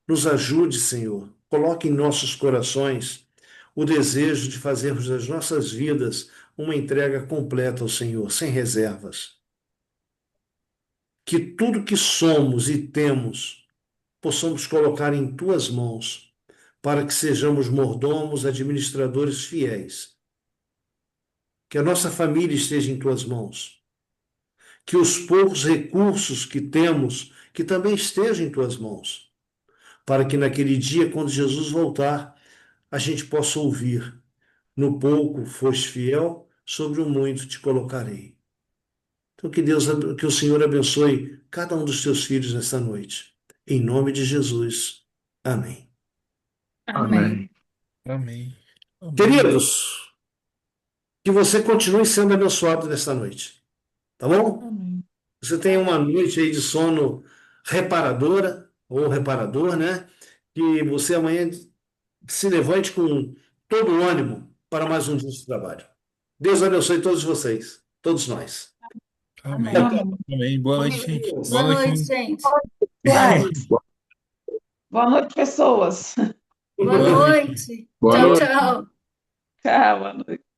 Nos ajude, Senhor. Coloque em nossos corações o desejo de fazermos das nossas vidas uma entrega completa ao Senhor, sem reservas. Que tudo que somos e temos possamos colocar em tuas mãos, para que sejamos mordomos, administradores fiéis. Que a nossa família esteja em tuas mãos. Que os poucos recursos que temos, que também estejam em tuas mãos, para que naquele dia, quando Jesus voltar, a gente possa ouvir: no pouco foste fiel, sobre o muito te colocarei. Então que o Senhor abençoe cada um dos teus filhos nesta noite. Em nome de Jesus. Amém. Amém. Amém. Amém. Queridos, que você continue sendo abençoado nesta noite. Tá bom? Amém. Você tenha uma noite aí de sono reparadora, ou reparador, né? Que você amanhã se levante com todo o ânimo para mais um dia de trabalho. Deus abençoe todos vocês, todos nós. Amém. Amém. Amém. Boa noite, gente. Deus. Boa noite, muito. gente. Boa noite, pessoas. Boa Boa noite. noite. Boa Tchau, noite. tchau. Tchau, boa noite.